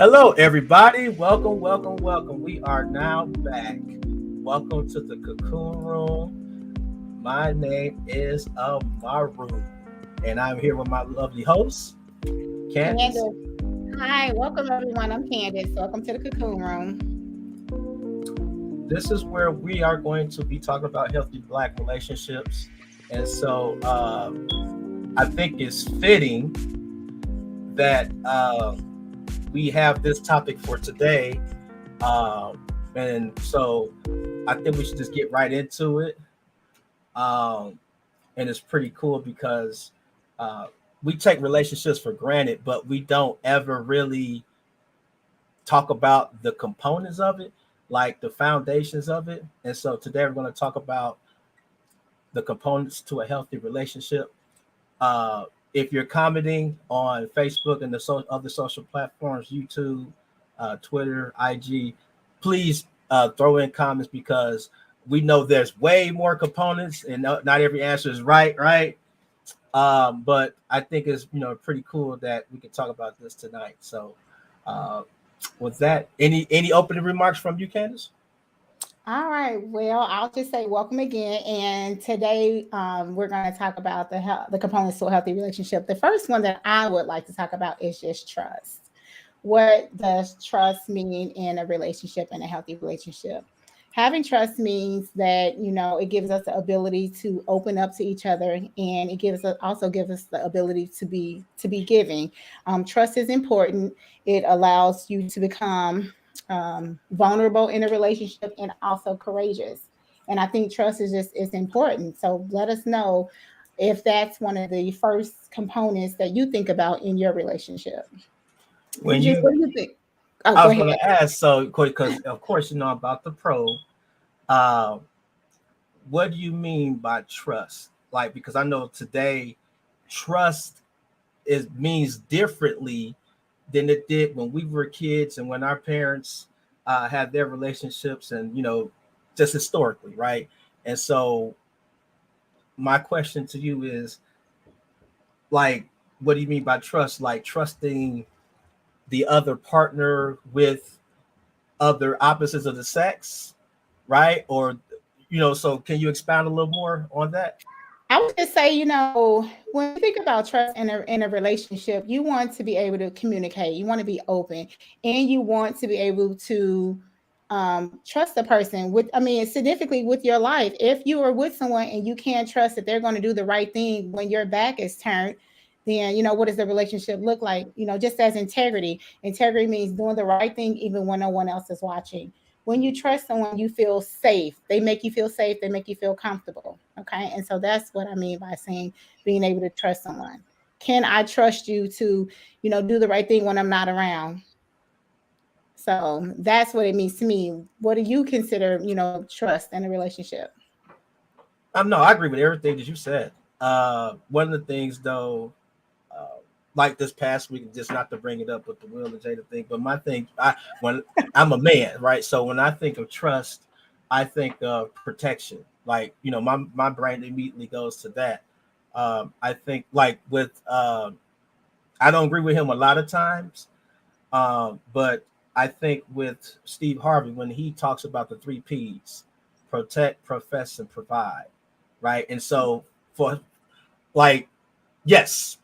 Hello, everybody. Welcome, welcome, welcome. We are now back. Welcome to the Cocoon Room. My name is Amaru, and I'm here with my lovely host, Candace. Candace. Hi, welcome everyone. I'm Candace. Welcome to the Cocoon Room. This is where we are going to be talking about healthy Black relationships. And so I think it's fitting that we have this topic for today. And so I think we should just get right into it. And it's pretty cool because we take relationships for granted, but we don't ever really talk about the components of it, like the foundations of it. And so today we're going to talk about the components to a healthy relationship. If you're commenting on Facebook and the other social platforms, YouTube, Twitter, IG, please throw in comments because we know there's way more components and not every answer is right. But I think it's pretty cool that we can talk about this tonight. So with that, any opening remarks from you, Candace? All right. Well, I'll just say welcome again. And today we're going to talk about the components to a healthy relationship. The first one that I would like to talk about is just trust. What does trust mean in a relationship, in a healthy relationship? Having trust means that it gives us the ability to open up to each other, and it also gives us the ability to be giving. Trust is important. It allows you to become vulnerable in a relationship and also courageous. And I think trust is important. So let us know if that's one of the first components that you think about in your relationship. What do you think? Oh, I go was ahead. going to ask, so because of course you know about the probe. Uh, what do you mean by trust? Like, because I know today trust means differently than it did when we were kids and when our parents had their relationships, and just historically, right? And so my question to you is, like, what do you mean by trust? Like trusting the other partner with other opposites of the sex, right? Or so can you expound a little more on that? I would just say, when you think about trust in a relationship, you want to be able to communicate, you want to be open, and you want to be able to trust the person significantly with your life. If you are with someone and you can't trust that they're going to do the right thing when your back is turned, then what does the relationship look like? Just as integrity. Integrity means doing the right thing even when no one else is watching. When you trust someone, you feel safe. They make you feel safe. They make you feel comfortable. Okay. And so that's what I mean by saying being able to trust someone. Can I trust you to, do the right thing when I'm not around? So that's what it means to me. What do you consider, trust in a relationship? No, I agree with everything that you said. One of the things though, uh, like this past week, just not to bring it up with the Will and Jada thing, but my thing, when I'm a man, right? So when I think of trust, I think of protection. Like my brain immediately goes to that. I think like with I don't agree with him a lot of times, but I think with Steve Harvey when he talks about the three P's: protect, profess, and provide, right? And so for like, yes,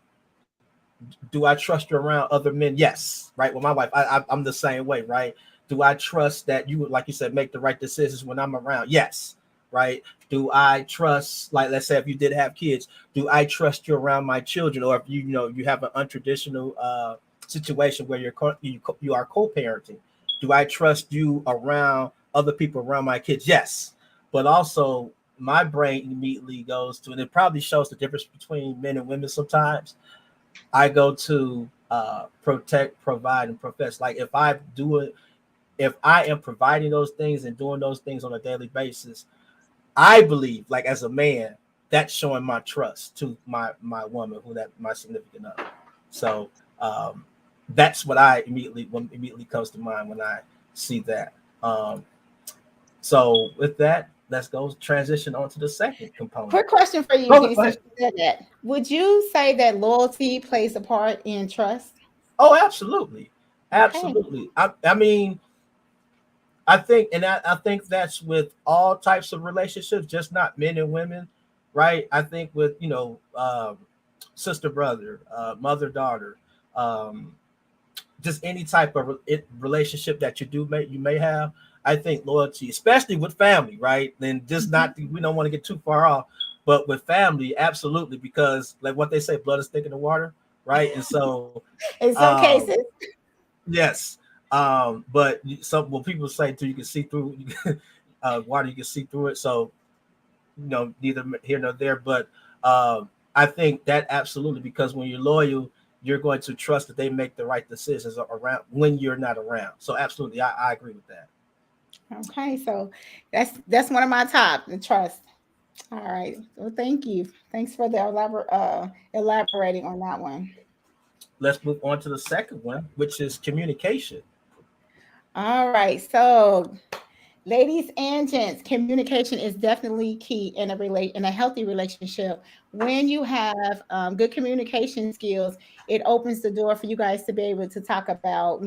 do I trust you around other men? Yes, right. With my wife, I'm the same way, right? Do I trust that you would, like you said, make the right decisions when I'm around? Yes, right. Do I trust, like, let's say if you did have kids, do I trust you around my children, or if you have an untraditional situation where you are co-parenting? Do I trust you around other people around my kids? Yes, but also my brain immediately goes to, and it probably shows the difference between men and women sometimes. I go to protect, provide, and profess. Like if I am providing those things and doing those things on a daily basis, I believe, like as a man, that's showing my trust to my woman, who that my significant other. So that's what immediately comes to mind when I see that. So with that, let's go transition on to the second component. Quick question for you, Go G. Since ahead. you said that, would you say that loyalty plays a part in trust? Oh, absolutely. Okay. Absolutely. I mean, I think, and I think that's with all types of relationships, just not men and women, right? I think with sister brother, mother daughter, um, just any type of relationship that you may have. I think loyalty, especially with family, right? Then just Mhm. not we don't want to get too far off, but with family, absolutely, because like what they say, blood is thicker than water, right? And so, In some um, cases. yes, but some well people say too, you can see through water, you can see through it. So neither here nor there. But I think that absolutely, because when you're loyal, you're going to trust that they make the right decisions around when you're not around. So absolutely, I agree with that. Okay, so that's one of my top, the trust. All right. Well, thank you. Thanks for the elaborating on that one. Let's move on to the second one, which is communication. All right. So, ladies and gents, communication is definitely key in a healthy relationship. When you have good communication skills, it opens the door for you guys to be able to talk about,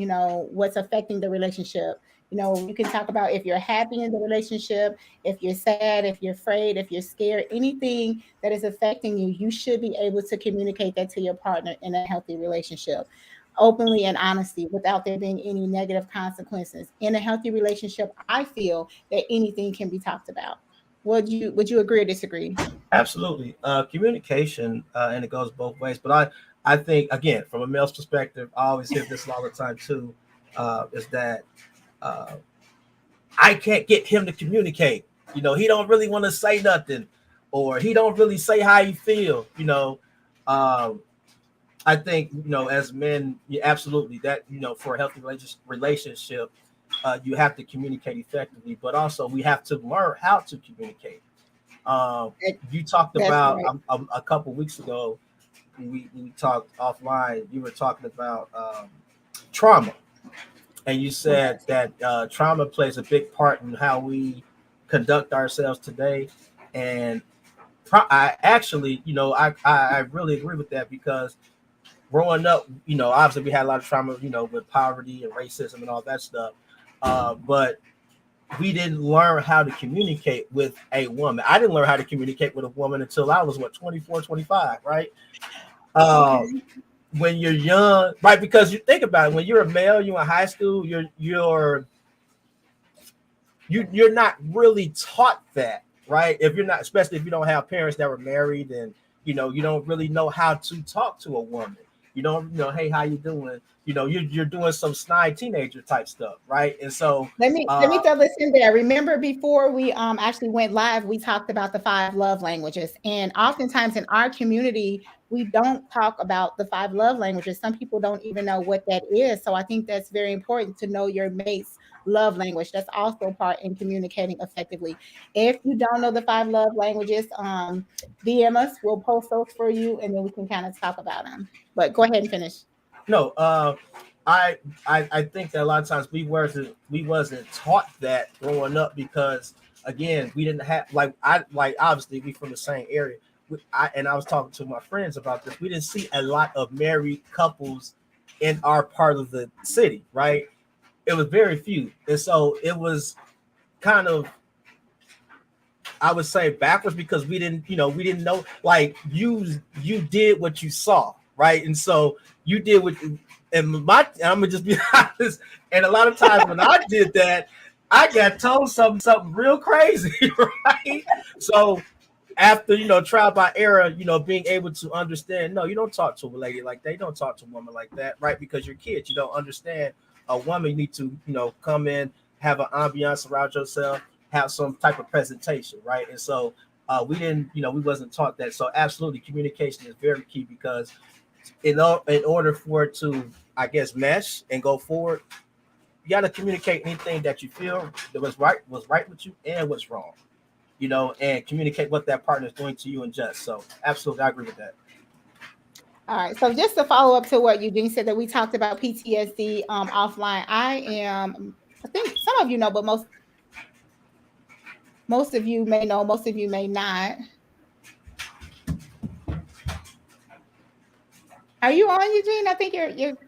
what's affecting the relationship. You can talk about if you're happy in the relationship, if you're sad, if you're afraid, if you're scared, anything that is affecting you, you should be able to communicate that to your partner in a healthy relationship openly and honestly without there being any negative consequences. In a healthy relationship, I feel that anything can be talked about. Would you agree or disagree? Absolutely, communication, and it goes both ways. But I think again, from a male's perspective, I always hear this all the time too, is that uh, I can't get him to communicate. He don't really want to say nothing, or he don't really say how he feel. Um, I think as men, absolutely that for a healthy relationship, you have to communicate effectively, but also we have to learn how to communicate. Um, That- you talked That's about right. a couple weeks ago. We talked offline. You were talking about trauma, and you said Yes. that trauma plays a big part in how we conduct ourselves today. And I actually, I really agree with that, because growing up, obviously we had a lot of trauma, with poverty and racism and all that stuff. But we didn't learn how to communicate with a woman. I didn't learn how to communicate with a woman until I was 24, 25, right? Um, Okay. when you're young, right? Because you think about it, when you're a male, you're in high school, you're not really taught that, right? If you're not, especially if you don't have parents that were married, and you don't really know how to talk to a woman. You don't, hey, how you doing? You're doing some snide teenager type stuff, right? And so, Let me throw this in there. Remember before we actually went live, we talked about the five love languages. And oftentimes in our community, we don't talk about the five love languages. Some people don't even know what that is. So I think that's very important to know your mate's love language. That's also part in communicating effectively. If you don't know the five love languages, DM us. We'll post those for you, and then we can kind of talk about them. But go ahead and finish. no, I, I think that a lot of times we wasn't taught that growing up, because again, we didn't have, like obviously we from the same area. I was talking to my friends about this. We didn't see a lot of married couples in our part of the city, right? It was very few, and so it was kind of, I would say, backwards, because we didn't know, like you did what you saw, right? And so you did what, I'm gonna just be honest, and a lot of times when I did that, I got told something real crazy, right? So after trial by error, being able to understand, no, you don't talk to a lady like that, you don't talk to a woman like that, right? Because you're kids, you don't understand. A woman, you need to come in, have an ambiance around yourself, have some type of presentation, right? And so we didn't, we wasn't taught that. So absolutely, communication is very key, because in order for it to, I guess, mesh and go forward, you got to communicate anything that you feel that was right with you, and what's wrong, and communicate what that partner is doing to you, and just so absolutely, I agree with that. All right. So just to follow up to what Eugene said, that we talked about PTSD offline. I think some of you know, but most of you may know, most of you may not. Are you on, Eugene? I think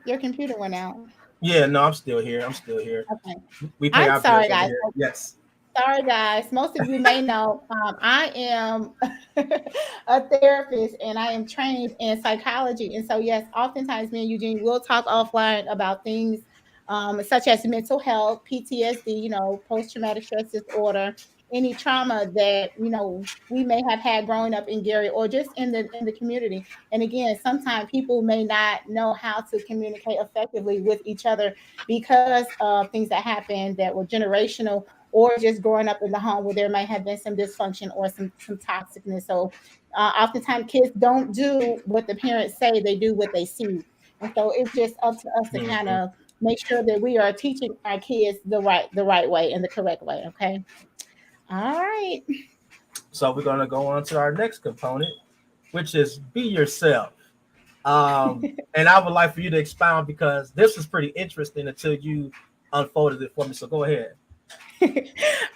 your computer went out. Yeah, no, I'm still here. I'm still here. Okay. We pay I'm our bills sorry, over guys. here. Yes. Sorry, guys. Most of you may know I am a therapist and I am trained in psychology. And so, yes, oftentimes me and Eugene will talk offline about things such as mental health, PTSD, post traumatic stress disorder, any trauma that we may have had growing up in Gary or just in the community. And again, sometimes people may not know how to communicate effectively with each other because of things that happened that were generational or just growing up in the home where there might have been some dysfunction or some toxicness. So oftentimes kids don't do what the parents say, they do what they see. And so it's just up to us to kind Mhm. of make sure that we are teaching our kids the right way and the correct way. Okay. All right. So we're gonna go on to our next component, which is be yourself. And I would like for you to expound because this is pretty interesting until you unfolded it for me. So go ahead.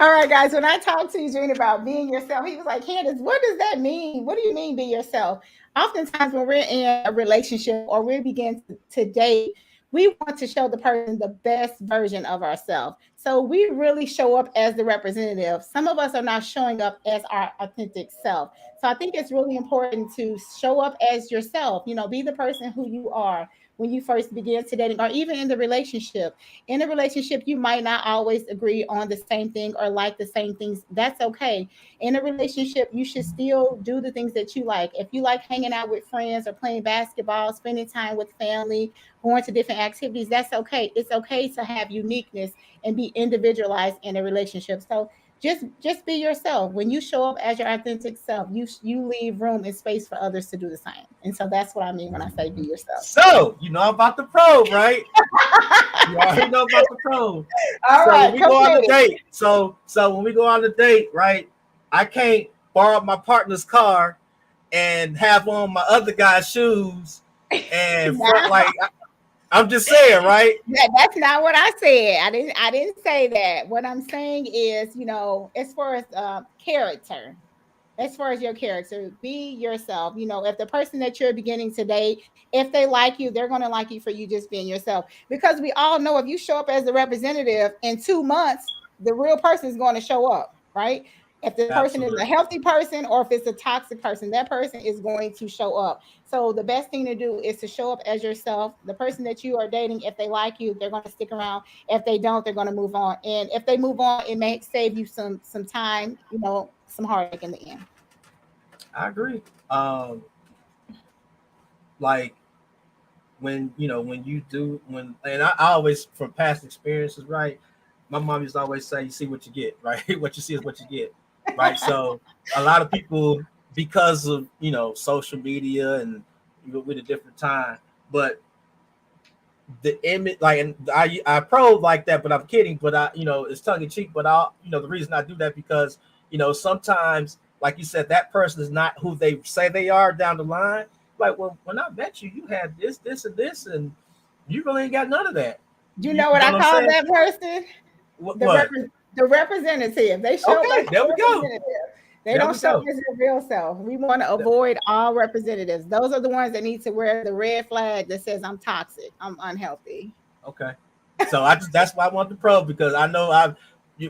All right, guys. When I talked to Eugene about being yourself, he was like, Candace, what does that mean? What do you mean be yourself? Oftentimes, when we're in a relationship or we begin to date, we want to show the person the best version of ourselves. So we really show up as the representative. Some of us are not showing up as our authentic self. So I think it's really important to show up as yourself, be the person who you are when you first begin to dating or even in the relationship. In a relationship, you might not always agree on the same thing or like the same things. That's okay. In a relationship, you should still do the things that you like. If you like hanging out with friends or playing basketball, spending time with family, going to different activities, that's okay. It's okay to have uniqueness and be individualized in a relationship. So just be yourself. When you show up as your authentic self, you leave room and space for others to do the same. And so that's what I mean when I say be yourself. So you know about the probe, right? You already know about the probe. All So when right, we come go on get the it. date, so when we go on the date, right? I can't borrow my partner's car and have on my other guy's shoes and front Now, like I'm just saying, right? that's not what I said. I didn't say that. What I'm saying is, as far as character, as far as your character, be yourself. If the person that you're beginning to date, if they like you, they're going to like you for you just being yourself. Because we all know if you show up as the representative in 2 months, the real person is going to show up, right? If the person is a Absolutely. healthy person or if it's a toxic person, that person is going to show up. So the best thing to do is to show up as yourself. The person that you are dating, if they like you, they're going to stick around. If they don't, they're going to move on. And if they move on, it may save you some time, some heartache in the end. I agree. Um, like when when you do when and I always from past experiences, right? My mom used to always say, "You see what you get, right? What you see is what you get, right?" So a lot of people, because of social media and with a different time, but the image, like, and I probe like that, but I'm kidding, but I it's tongue in cheek, but I the reason I do that because sometimes, like you said, that person is not who they say they are down the line. Like, well, when I met you, you had this and this, and you really ain't got none of that. You You know what know I what I'm call saying? that person? What? The What? the representative. They show up as Okay, there the we go. representative. They There don't we show up go. as their real self. We want to avoid all representatives. Those are the ones that need to wear the red flag that says I'm toxic, I'm unhealthy. Okay. So that's why I want the probe because I know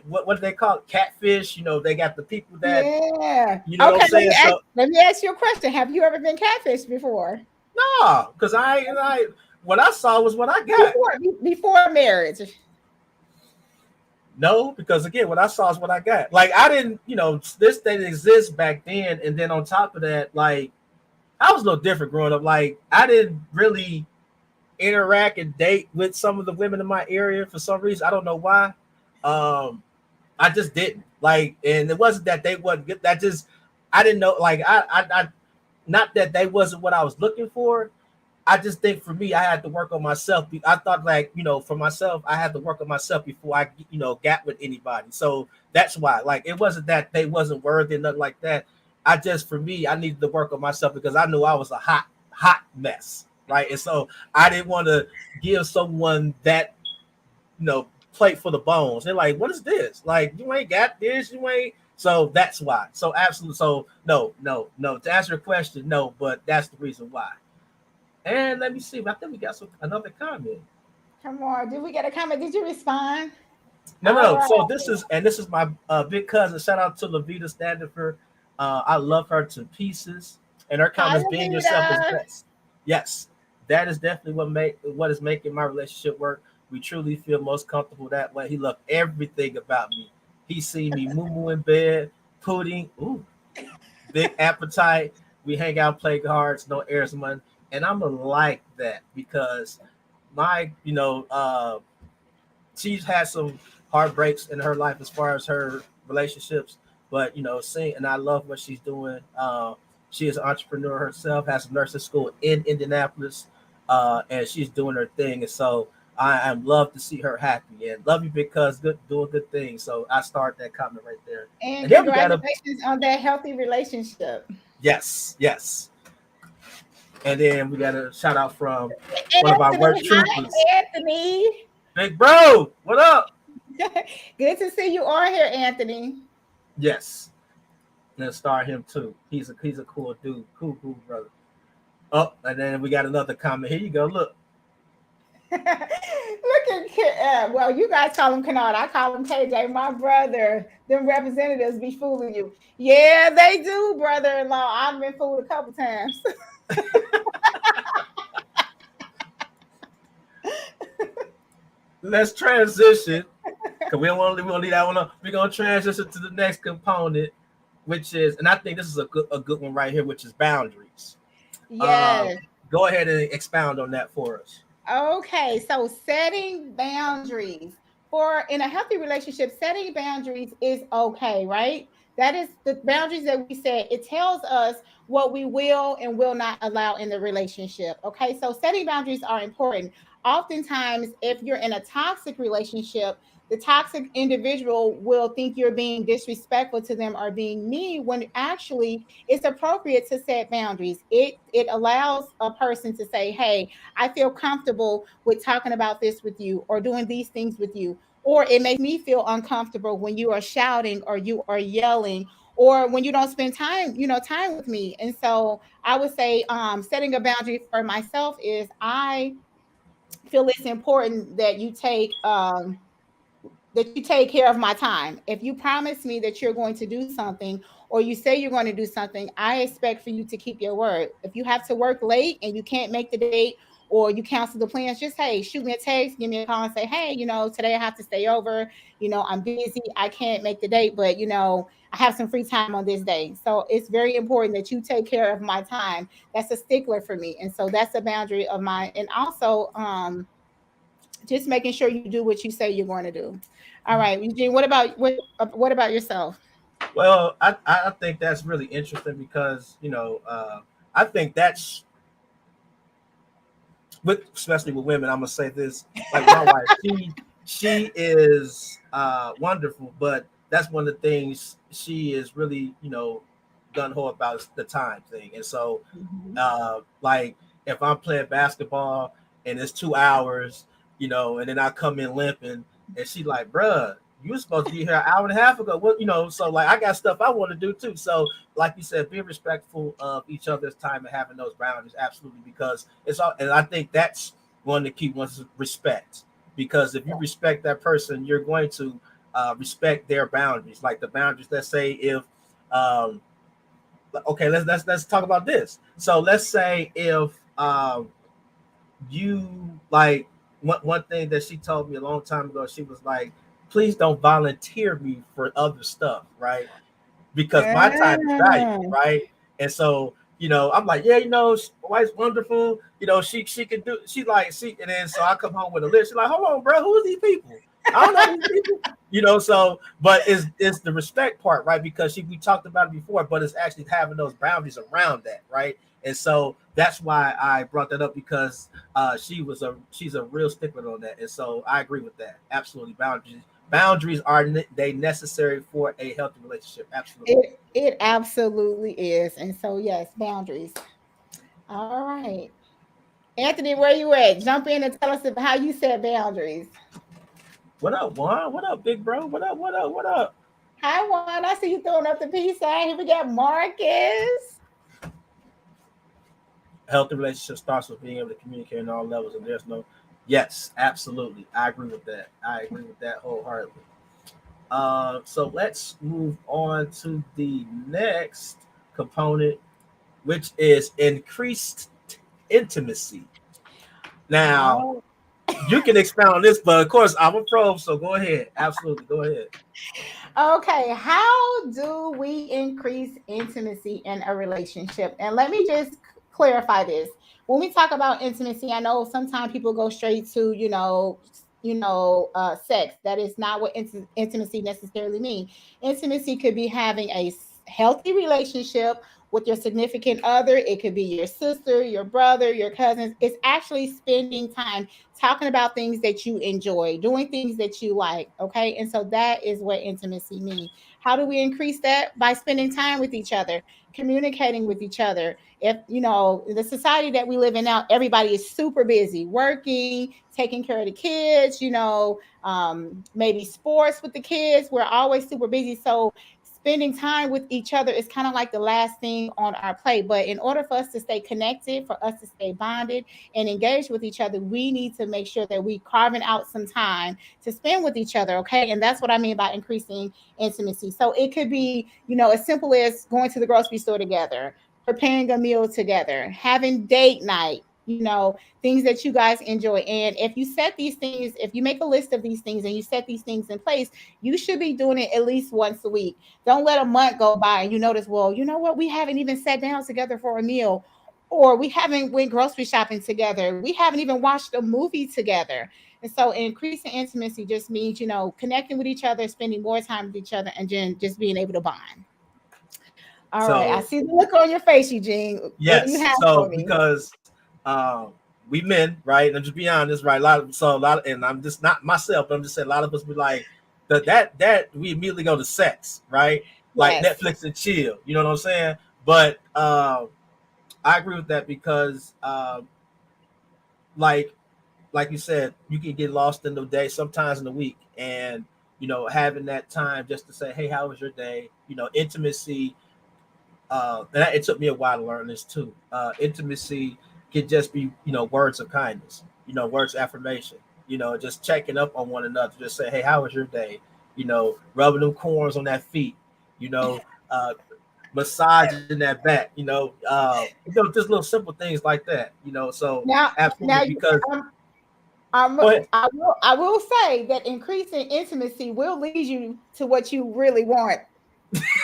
what do they call it? Catfish. They got the people that Yeah. you know what I'm Okay, saying. So let me ask you a question. Have you ever been catfished before? no, because I what I saw was what I got. Before marriage. No, because again, what I saw is what I got. Like I didn't, this didn't exist back then, and then on top of that, like I was a little different growing up. Like I didn't really interact and date with some of the women in my area for some reason. I don't know why. Um, I just didn't like, and it wasn't that they wasn't good. That just I didn't know. Like I not that they wasn't what I was looking for. I just think for me, I had to work on myself. I thought like, for myself, I had to work on myself before I, got with anybody. So that's why, like, it wasn't that they wasn't worthy or nothing like that. I just, for me, I needed to work on myself because I knew I was a hot mess. Right. And so I didn't want to give someone that, plate for the bones. They're like, what is this? Like, you ain't got this. You ain't. So that's why. So absolutely. So no, no, no. To answer your question, no, but that's the reason why. And let me see. I think we got another comment. Come on. Did we get a comment? Did you respond? No, All no. right. So this is my big cousin. Shout out to Lavita Standifer. I love her to pieces, and her Hi, comments, being yourself is Anita. best. Yes, that is definitely what is making my relationship work. We truly feel most comfortable that way. He loved everything about me. He see me moo moo in bed, pudding, ooh, big appetite. We hang out, play cards, no airs money, and I'm a like that because my she's had some heartbreaks in her life as far as her relationships, but seeing and I love what she's doing. She is an entrepreneur herself, has a nursing school in Indianapolis, and she's doing her thing. And so I am love to see her happy and love you because good doing good things. So I start that comment right there, And and then we got a congratulations on that healthy relationship. yes, yes, and then we got a shout out from one of our work Anthony, troopers, hi, Anthony. Big Bro. What up? Good to see you on here, Anthony. Yes. And star him too. He's a cool dude, cool brother. Oh, and then we got another comment. Here you go. Look, Look at well, you guys call him Kennard. I call him KJ. My brother, them representatives be fooling you. Yeah, they do, brother-in-law. I've been fooled a couple times. let's transition because we don't leave that one up. We're gonna transition to the next component, which is, and I think this is a good one right here, which is boundaries. Uh, Yes. Go ahead and expound on that for us. Okay, so setting boundaries for in a healthy relationship, setting boundaries is okay, right? That is the boundaries that we set. It tells us what we will and will not allow in the relationship. Okay, so setting boundaries are important. Oftentimes, if you're in a toxic relationship, the toxic individual will think you're being disrespectful to them or being mean when actually it's appropriate to set boundaries. It allows a person to say, "Hey, I feel comfortable with talking about this with you or doing these things with you." Or it makes me feel uncomfortable when you are shouting or you are yelling or when you don't spend time, time with me. And so I would say setting a boundary for myself is I feel it's important that you take care of my time. If you promise me that you're going to do something or you say you're going to do something, I expect for you to keep your word. If you have to work late and you can't make the date or you cancel the plans, just hey, shoot me a text, give me a call and say, hey, today I have to stay over. I'm busy. I can't make the date, but I have some free time on this day. So it's very important that you take care of my time. That's a stickler for me. And so that's a boundary of mine. And also, just making sure you do what you say you're going to do. All right, Eugene. What about yourself? Well, I think that's really interesting because I think that's with especially with women. I'm gonna say this like my wife. She is wonderful, but that's one of the things she is really gun ho about is the time thing. And so Mhm. like if I'm playing basketball and it's 2 hours, and then I come in limping, and she like, bruh, you were supposed to be here an hour and a half ago. What so like I got stuff I want to do too. So like you said, being respectful of each other's time and having those boundaries, absolutely, because it's all, and I think that's one of the key ones is respect. Because if you respect that person, you're going to respect their boundaries. Like the boundaries, let's say if um, okay, let's talk about this. So let's say if you like one thing that she told me a long time ago, she was like, please don't volunteer me for other stuff, right? Because my time is valuable, Ah, right? And so, I'm like, yeah, my wife's wonderful. She can do. She like and then so I come home with a list. She's like, hold on, bro, who are these people? I don't know these people. So but it's the respect part, right? Because we talked about it before, but it's actually having those boundaries around that, right? And so that's why I brought that up because she's a real stickler on that, and so I agree with that. Absolutely, boundaries are they necessary for a healthy relationship? Absolutely. it absolutely is. And so yes, boundaries. All right, Anthony, where you at? Jump in and tell us about how you set boundaries. What up, Juan? What up, big bro? What up? What up? What up? Hi, Juan. I see you throwing up the peace sign. Here we got Marcus. A healthy relationship starts with being able to communicate on all levels, and Yes, absolutely. I agree with that. I agree with that wholeheartedly. So let's move on to the next component, which is increased intimacy. Now, Oh, you can expound on this, but of course, I'm a pro, so go ahead. Absolutely, go ahead. okay. How do we increase intimacy in a relationship? And let me just clarify this. When we talk about intimacy, I know sometimes people go straight to, sex. That is not what intimacy necessarily means. Intimacy could be having a healthy relationship with your significant other. It could be your sister, your brother, your cousins. It's actually spending time talking about things that you enjoy, doing things that you like. Okay. And so that is what intimacy means. How do we increase that? By spending time with each other, communicating with each other. If the society that we live in now, everybody is super busy working, taking care of the kids, maybe sports with the kids. We're always super busy. So spending time with each other is kind of like the last thing on our plate. But in order for us to stay connected, for us to stay bonded and engaged with each other, we need to make sure that we carving out some time to spend with each other. Okay. And that's what I mean by increasing intimacy. So it could be, as simple as going to the grocery store together, preparing a meal together, having date night, things that you guys enjoy. And if you set these things, if you make a list of these things and you set these things in place, you should be doing it at least once a week. Don't let a month go by and you notice, well, you know what? We haven't even sat down together for a meal, or we haven't went grocery shopping together. We haven't even watched a movie together. And so increasing intimacy just means, connecting with each other, spending more time with each other, and then just being able to bond. All right. I So see the look on your face, Eugene. What do you yes, have so for me? because we men, right? And just be honest, right? And I'm just not myself, but I'm just saying a lot of us be like that we immediately go to sex, right? Like Yes. Netflix and chill. You know what I'm saying? But I agree with that because like like you said, you can get lost in the day, sometimes in the week, and having that time just to say, hey, how was your day? Intimacy. And it took me a while to learn this too. Intimacy can just be, words of kindness, words of affirmation, just checking up on one another. Just say, hey, how was your day? Rubbing them corns on that feet, you know, uh, massaging that back, just little simple things like that, So Now, absolutely, now, because um, um, go ahead. I will say that increasing intimacy will lead you to what you really want.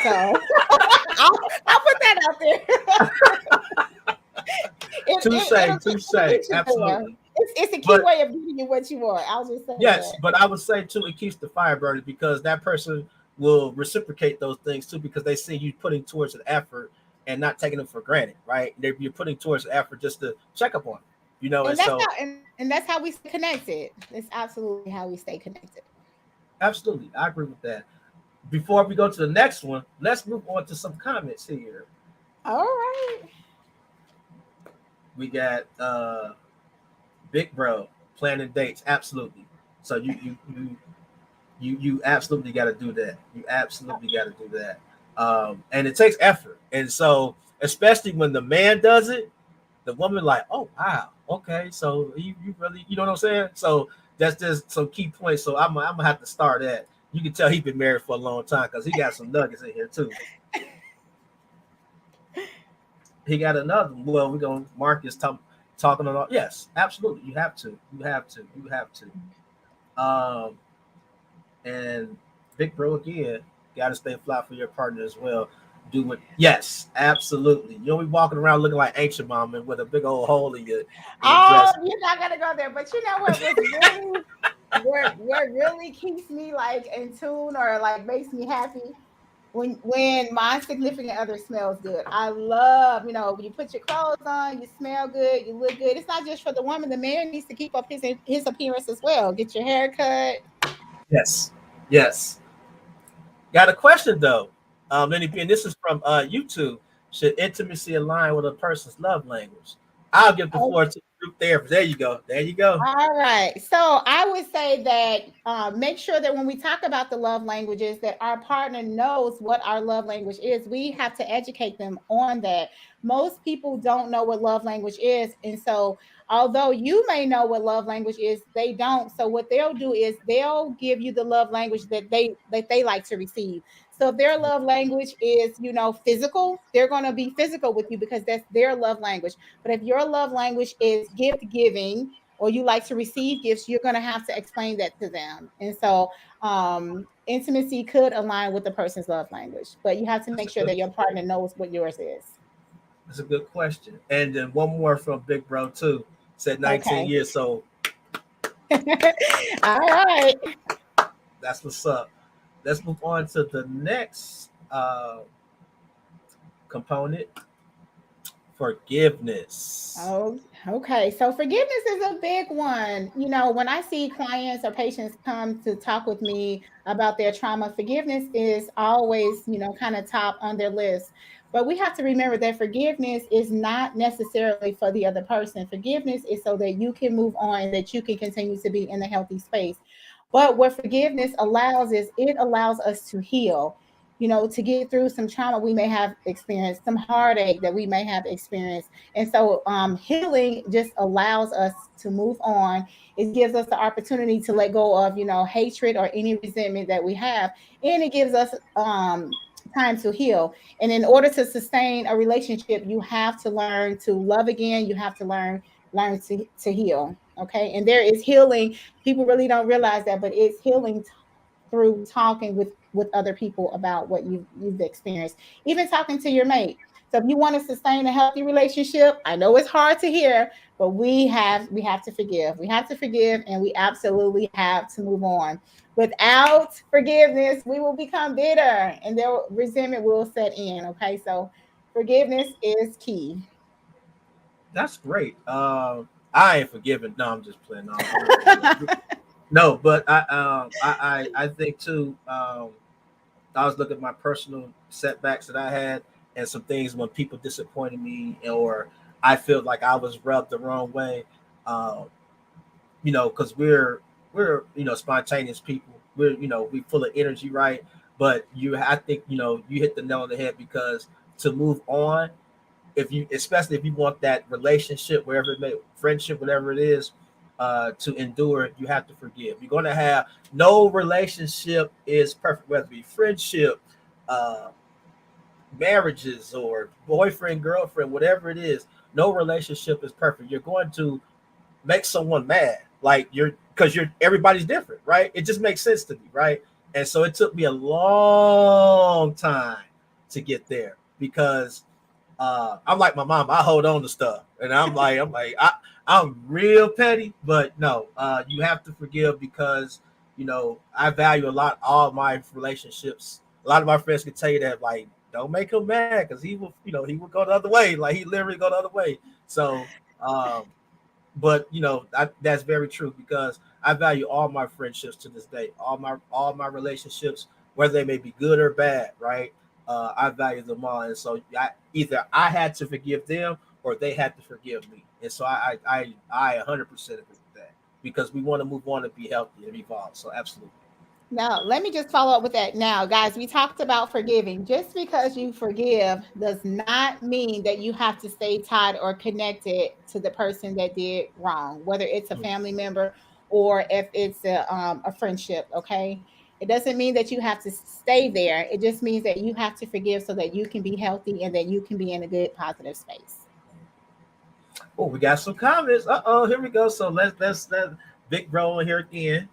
So I'll put that out there. It'll Touche, get you there. absolutely. It's a key But way of getting you what you want. I'll just say yes, that. but I would say too, it keeps the fire burning because that person will reciprocate those things too because they see you putting towards an effort and not taking them for granted, right? You're putting towards an effort just to check up on them, and And that's so how and that's how we stay connected. It's absolutely how we stay connected. absolutely, I agree with that. Before we go to the next one, let's move on to some comments here. All right. We got Big Bro planning dates, absolutely. So you absolutely got to do that. You absolutely got to do that. And it takes effort. And so, especially when the man does it, the woman like, oh wow, okay, so you really, you know what I'm saying? So that's just some key points. So I'm gonna have to start that. You can tell he's been married for a long time because he got some nuggets in here too. He got another. Well, we're gonna Marcus talking about. Yes, absolutely. You have to. You have to. You have to. And Big Bro again, got to stay fly for your partner as well. Do it. Yes, absolutely. You don't be walking around looking like ancient mama with a big old hole in your Oh, dress. you're not gonna go there. But you know what was really what really keeps me like in tune or like makes me happy when my significant other smells good. I love, when you put your clothes on, you smell good, you look good. It's not just for the woman. The man needs to keep up his appearance as well. Get your hair cut. Yes, yes. Got a question though. And this is from YouTube. Should intimacy align with a person's love language? I'll give the floor to the group therapist. There you go. There you go. All right. So I would say that make sure that when we talk about the love languages, that our partner knows what our love language is. We have to educate them on that. most people don't know what love language is. And so, although you may know what love language is, they don't. So what they'll do is they'll give you the love language that they like to receive. So if their love language is, physical, they're going to be physical with you because that's their love language. But if your love language is gift giving, or you like to receive gifts, you're going to have to explain that to them. And so intimacy could align with the person's love language, but you have to That's make a sure good. that your partner knows what yours is. That's a good question. And then one more from Big Bro too. Said 19 Okay. years. So All right. that's what's up. Let's move on to the next component, forgiveness. Oh, okay. So forgiveness is a big one. When I see clients or patients come to talk with me about their trauma, forgiveness is always, kind of top on their list. But we have to remember that forgiveness is not necessarily for the other person. Forgiveness is so that you can move on and that you can continue to be in a healthy space. But what forgiveness allows is it allows us to heal, to get through some trauma we may have experienced, some heartache that we may have experienced. And so healing just allows us to move on. It gives us the opportunity to let go of, hatred or any resentment that we have. And it gives us time to heal. And in order to sustain a relationship, you have to learn to love again. You have to learn to heal. Okay. And there is healing. People really don't realize that, but it's healing through talking with other people about what you've experienced, even talking to your mate. So if you want to sustain a healthy relationship, I know it's hard to hear, but we have to forgive. We have to forgive, and we absolutely have to move on. Without forgiveness, we will become bitter, and there resentment will set in. Okay, so forgiveness is key. That's great. I ain't forgiven. No, I'm just playing. No, no, but I think too. I was looking at my personal setbacks that I had and some things when people disappointed me or I feel like I was rubbed the wrong way. Um, because we're spontaneous people. We full of energy, right? But I think you hit the nail on the head because to move on, if you especially if you want that relationship, wherever it may, friendship, whatever it is, to endure, you have to forgive. You're going to have no relationship is perfect, whether it be friendship, uh, marriages, or boyfriend, girlfriend, whatever it is. No relationship is perfect. You're going to make someone mad, like because everybody's different, right? It just makes sense to me, right? And so it took me a long time to get there because I'm like my mom. I hold on to stuff, and I'm real petty, but no, you have to forgive because I value a lot all my relationships. A lot of my friends can tell you that, like, don't make him mad because he will go the other way, like he literally go the other way. So, um, but that's very true because I value all my friendships to this day, all my relationships, whether they may be good or bad, right? I value them all, and so either I had to forgive them or they had to forgive me, and so I 100% agree with that because we want to move on and be healthy and evolve. So absolutely. Now, let me just follow up with that. Now, guys, we talked about forgiving. Just because you forgive does not mean that you have to stay tied or connected to the person that did wrong, whether it's a Mm. family member or if it's a friendship. Okay. It doesn't mean that you have to stay there. It just means that you have to forgive so that you can be healthy and that you can be in a good, positive space. Oh, we got some comments. Here we go. So let Big Bro in here again.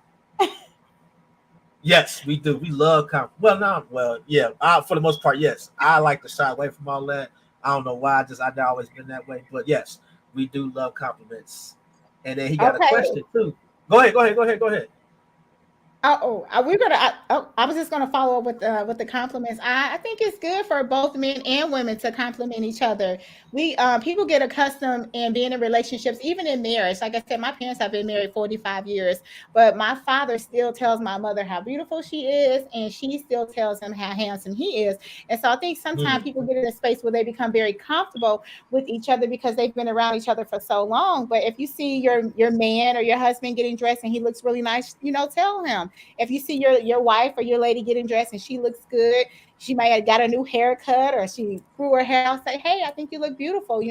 Yes, we do. We love well, no, well, yeah. For the most part, yes. I like to shy away from all that. I don't know why. I've always been that way. But yes, we do love compliments. And then he got a Okay. question too. Go ahead. Go ahead. Go ahead. Go ahead. We're gonna. I was just gonna follow up with the compliments. I think it's good for both men and women to compliment each other. We people get accustomed in being in relationships, even in marriage. Like I said, my parents have been married 45 years, but my father still tells my mother how beautiful she is, and she still tells him how handsome he is. And so I think sometimes Mm, people get in a space where they become very comfortable with each other because they've been around each other for so long. But if you see your man or your husband getting dressed and he looks really nice, tell him. If you see your wife or your lady getting dressed and she looks good, she might have got a new haircut or she grew her hair out, say, hey, I think you look beautiful.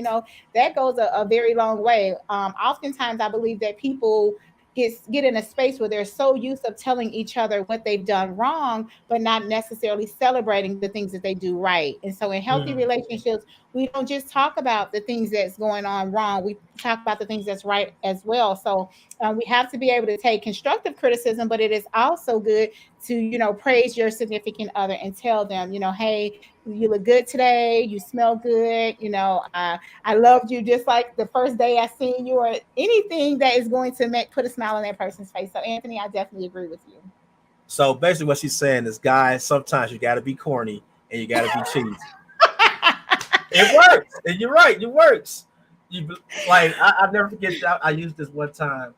That goes a very long way. Oftentimes I believe that people get in a space where they're so used of telling each other what they've done wrong, but not necessarily celebrating the things that they do right. And so in healthy Mm. relationships, we don't just talk about the things that's going on wrong. We talk about the things that's right as well. So we have to be able to take constructive criticism, but it is also good to, praise your significant other and tell them, hey, you look good today. You smell good. I loved you just like the first day I seen you, or anything that is going to put a smile on that person's face. So Anthony, I definitely agree with you. So basically, what she's saying is, guys, sometimes you got to be corny and you got to be cheesy. It works, and you're right. It works. I'll never forget that. I used this one time,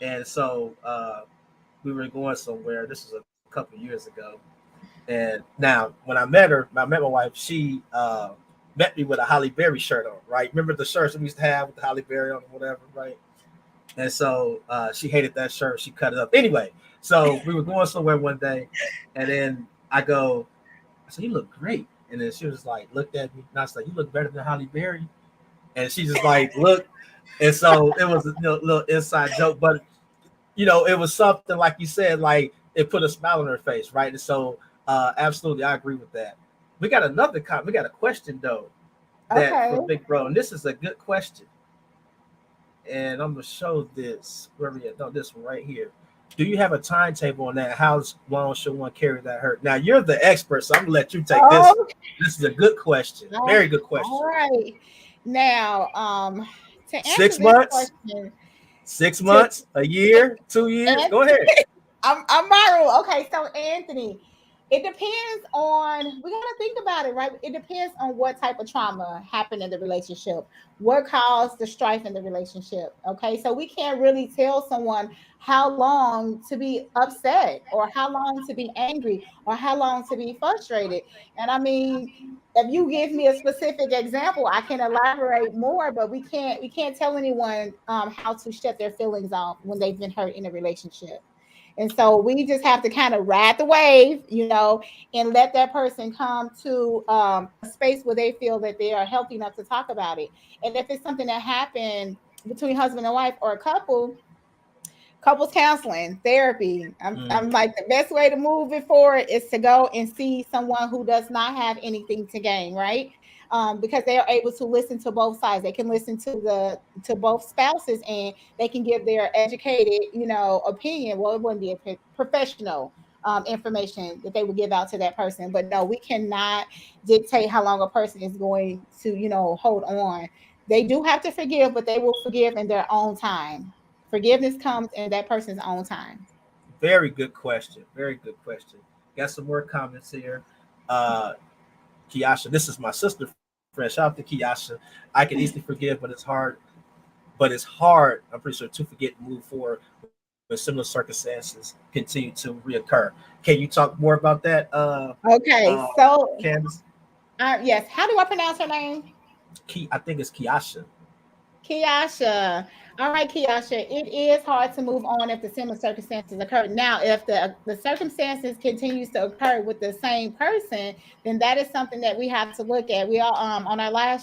and so we were going somewhere. This was a couple of years ago, and now when I met my wife. She met me with a Halle Berry shirt on. Right? Remember the shirts we used to have with the Halle Berry on, or whatever, right? And so she hated that shirt. She cut it up. Anyway, so we were going somewhere one day, and then I said, you look great. And then she was like, looked at me, and I was like, you look better than Halle Berry. And she just like, look. And so it was a little inside joke, but it was something like you said, like it put a smile on her face, right? And so absolutely, I agree with that. We got another comment. We got a question though, that for Big Bro, and this is a good question. And I'm gonna show this where we at. No, this one right here. Do you have a timetable on that? How long should one carry that hurt? Now you're the expert, so I'm gonna let you take this. This is a good question. Very good question. All right. Now, to answer 6 this months, question, 6 months, a year, 2 years. Go ahead. I'm Maru. Okay, so Anthony, it depends on, we got to think about it, right? It depends on what type of trauma happened in the relationship, what caused the strife in the relationship. Okay, so we can't really tell someone how long to be upset or how long to be angry or how long to be frustrated. And I mean, if you give me a specific example, I can elaborate more, but we can't tell anyone how to shut their feelings off when they've been hurt in a relationship. And so we just have to kind of ride the wave, and let that person come to a space where they feel that they are healthy enough to talk about it. And if it's something that happened between husband and wife or a couples counseling, therapy. I'm like, the best way to move it forward is to go and see someone who does not have anything to gain, right? Because they are able to listen to both sides. They can listen to both spouses, and they can give their educated, opinion. Well, it wouldn't be a professional information that they would give out to that person. But no, we cannot dictate how long a person is going to, hold on. They do have to forgive, but they will forgive in their own time. Forgiveness comes in that person's own time. Very good question. Very good question. Got some more comments here. Kiasha, this is my sister friend. Shout out to Kiasha. I can easily forgive, but it's hard. I'm pretty sure, to forget and move forward when similar circumstances continue to reoccur. Can you talk more about that? Okay, so Candace? yes. How do I pronounce her name? I think it's Kiasha. Kiasha. All right, Kiasha. It is hard to move on if the similar circumstances occur. Now, if the circumstances continues to occur with the same person, then that is something that we have to look at. We are on our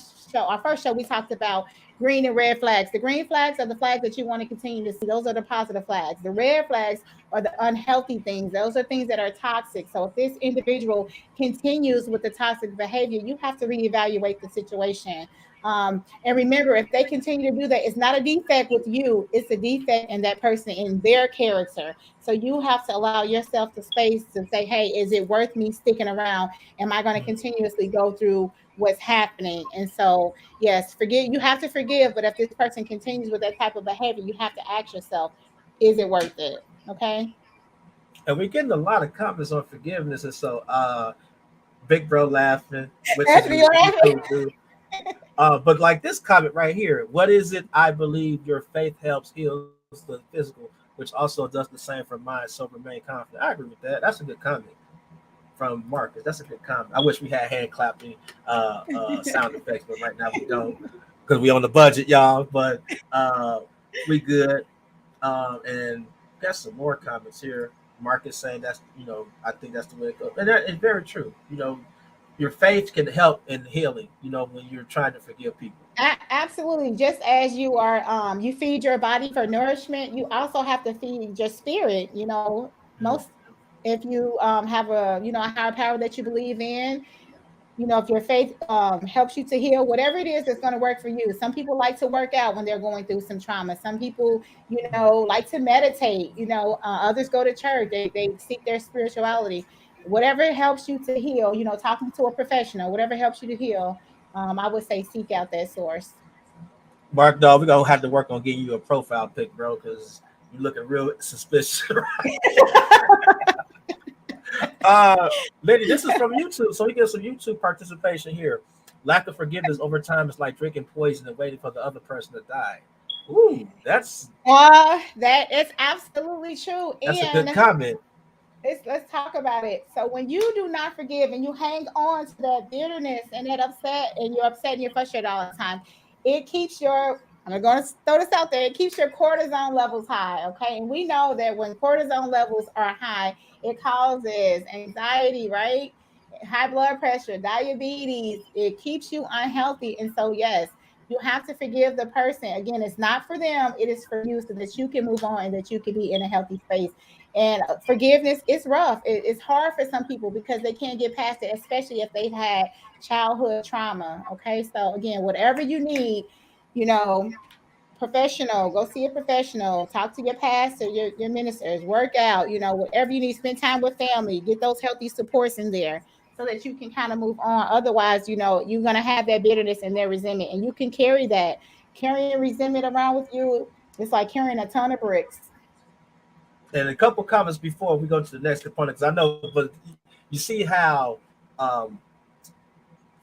first show, we talked about green and red flags. The green flags are the flags that you want to continue to see. Those are the positive flags. The red flags are the unhealthy things. Those are things that are toxic. So if this individual continues with the toxic behavior, you have to reevaluate the situation. And remember, if they continue to do that, it's not a defect with you, it's a defect in that person, in their character. So you have to allow yourself the space to say, hey, is it worth me sticking around? Am I going to continuously go through what's happening? And so, yes, you have to forgive, but if this person continues with that type of behavior, you have to ask yourself, is it worth it? Okay. And we're getting a lot of comments on forgiveness. And so Big Bro laughing, which is but like this comment right here, what is it? I believe your faith helps heal the physical, which also does the same for mind. So remain confident. I agree with that. That's a good comment from Marcus. That's a good comment. I wish we had hand clapping sound effects, but right now we don't because we on the budget, y'all. But we good. And Got some more comments here. Marcus saying that's I think that's the way it goes, and that is very true. Your faith can help in healing. When you're trying to forgive people. Absolutely. Just as you are, you feed your body for nourishment, you also have to feed your spirit. Mm. Most if you have a higher power that you believe in, if your faith helps you to heal, whatever it is that's going to work for you. Some people like to work out when they're going through some trauma. Some people, like to meditate. Others go to church. They seek their spirituality. Whatever helps you to heal. Talking to a professional, whatever helps you to heal. I would say seek out that source. Mark, dog, we're gonna have to work on getting you a profile pic, bro, because you're looking real suspicious. Lady, this is from YouTube, so we get some YouTube participation here. Lack of forgiveness over time is like drinking poison and waiting for the other person to die. Ooh, That is absolutely true. that's a good And comment. let's talk about it. So when you do not forgive and you hang on to that bitterness and that upset, and you're upset and you're frustrated all the time, it keeps your, I'm going to throw this out there, it keeps your cortisone levels high. Okay. And we know that when cortisone levels are high, it causes anxiety, right? High blood pressure, diabetes, it keeps you unhealthy. And so, yes, you have to forgive the person. Again, it's not for them, it is for you so that you can move on and that you can be in a healthy space. And forgiveness is rough. It's hard for some people because they can't get past it, especially if they've had childhood trauma. Okay. So, again, whatever you need, you know, professional, go see a professional, talk to your pastor, your ministers, work out, whatever you need, spend time with family, get those healthy supports in there so that you can kind of move on. Otherwise, you're going to have that bitterness and their resentment, and you can carry that. Carrying resentment around with you, it's like carrying a ton of bricks. And a couple comments before we go to the next component, because I know, but you see how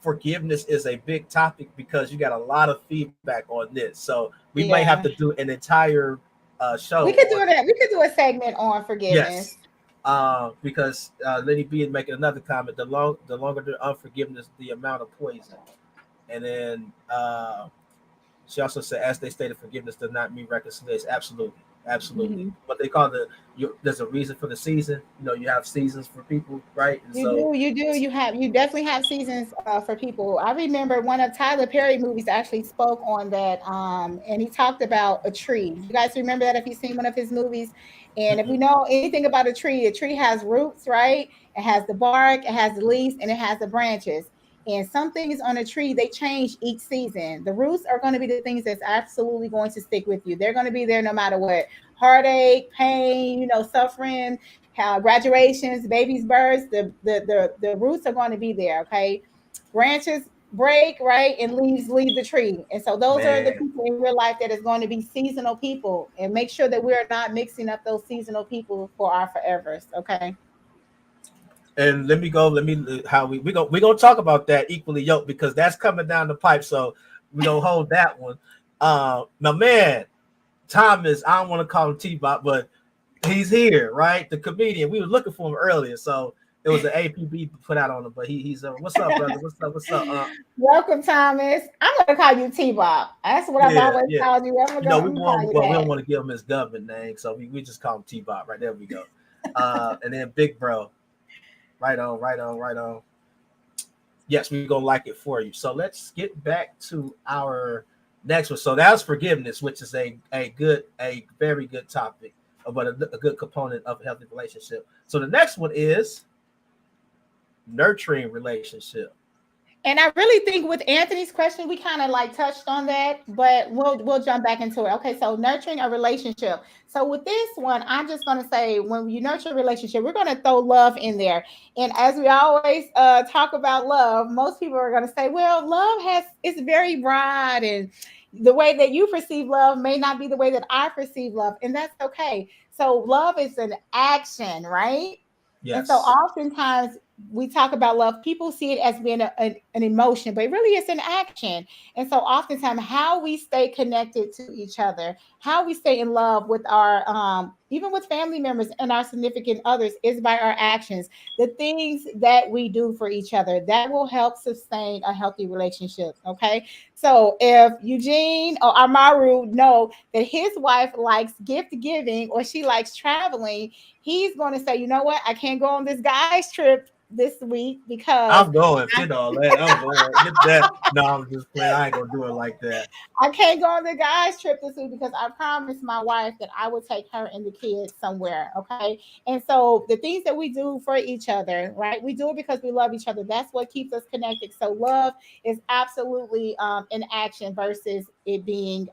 forgiveness is a big topic because you got a lot of feedback on this. So we might have Yeah. to do an entire show. We could do that. We could do a segment on forgiveness. Yes, because Lady B is making another comment. The longer the unforgiveness, the amount of poison. And then she also said, as they stated, forgiveness does not mean reconciliation. Absolutely, absolutely. Mm-hmm. What they call there's a reason for the season. You have seasons for people, right? And You so, do, you do. You definitely have seasons for people. I remember one of Tyler Perry movies actually spoke on that, and he talked about a tree. You guys remember that if you've seen one of his movies? And if we mm-mm. know anything about a tree has roots, right? It has the bark, it has the leaves, and it has the branches. And some things on a tree, they change each season. The roots are going to be the things that's absolutely going to stick with you. They're going to be there no matter what. Heartache, pain, suffering, how graduations, babies' births, the roots are going to be there. Okay, branches break, right, and leaves leave the tree, and so those are the Man. people in real life that is going to be seasonal people, and make sure that we are not mixing up those seasonal people for our forevers. Okay. And let me go. Let me how we gonna talk about that equally yoked because that's coming down the pipe. So we gonna hold that one. My man Thomas, I don't want to call him T-Bot, but he's here, right? The comedian. We were looking for him earlier, so it was an APB put out on him. But he's what's up, brother? What's up? What's up? Welcome, Thomas. I'm gonna call you T-Bob. That's what I've Yeah, always yeah. called you. I'm We gonna call want you well, we that. don't want to give him his government name, so we just call him T-Bot. Right there, we go. And then Big Bro, right on, right on, right on. Yes, we're gonna like it for you. So let's get back to our next one. So that's forgiveness, which is a very good topic, but a good component of a healthy relationship. So the next one is nurturing relationship. And I really think with Anthony's question, we kind of like touched on that, but we'll jump back into it. Okay, so nurturing a relationship. So with this one, I'm just gonna say when you nurture a relationship, we're gonna throw love in there. And as we always talk about love, most people are gonna say, well, love it's very broad, and the way that you perceive love may not be the way that I perceive love, and that's okay. So love is an action, right? And so Yes. oftentimes we talk about love, people see it as being an emotion, but really it's an action. And so oftentimes how we stay connected to each other, how we stay in love with our even with family members and our significant others, is by our actions. The things that we do for each other that will help sustain a healthy relationship. Okay. So if Eugene or Amaru know that his wife likes gift giving or she likes traveling, he's going to say, you know what? I can't go on this guy's trip this week because I'm going. Fit all that. I'm going. Get that. No, I'm just playing. I ain't gonna do it like that. I can't go on the guys' trip this week because I promised my wife that I would take her and the kids somewhere. Okay. And so the things that we do for each other, right? We do it because we love each other. That's what keeps us connected. So love is absolutely an action versus it being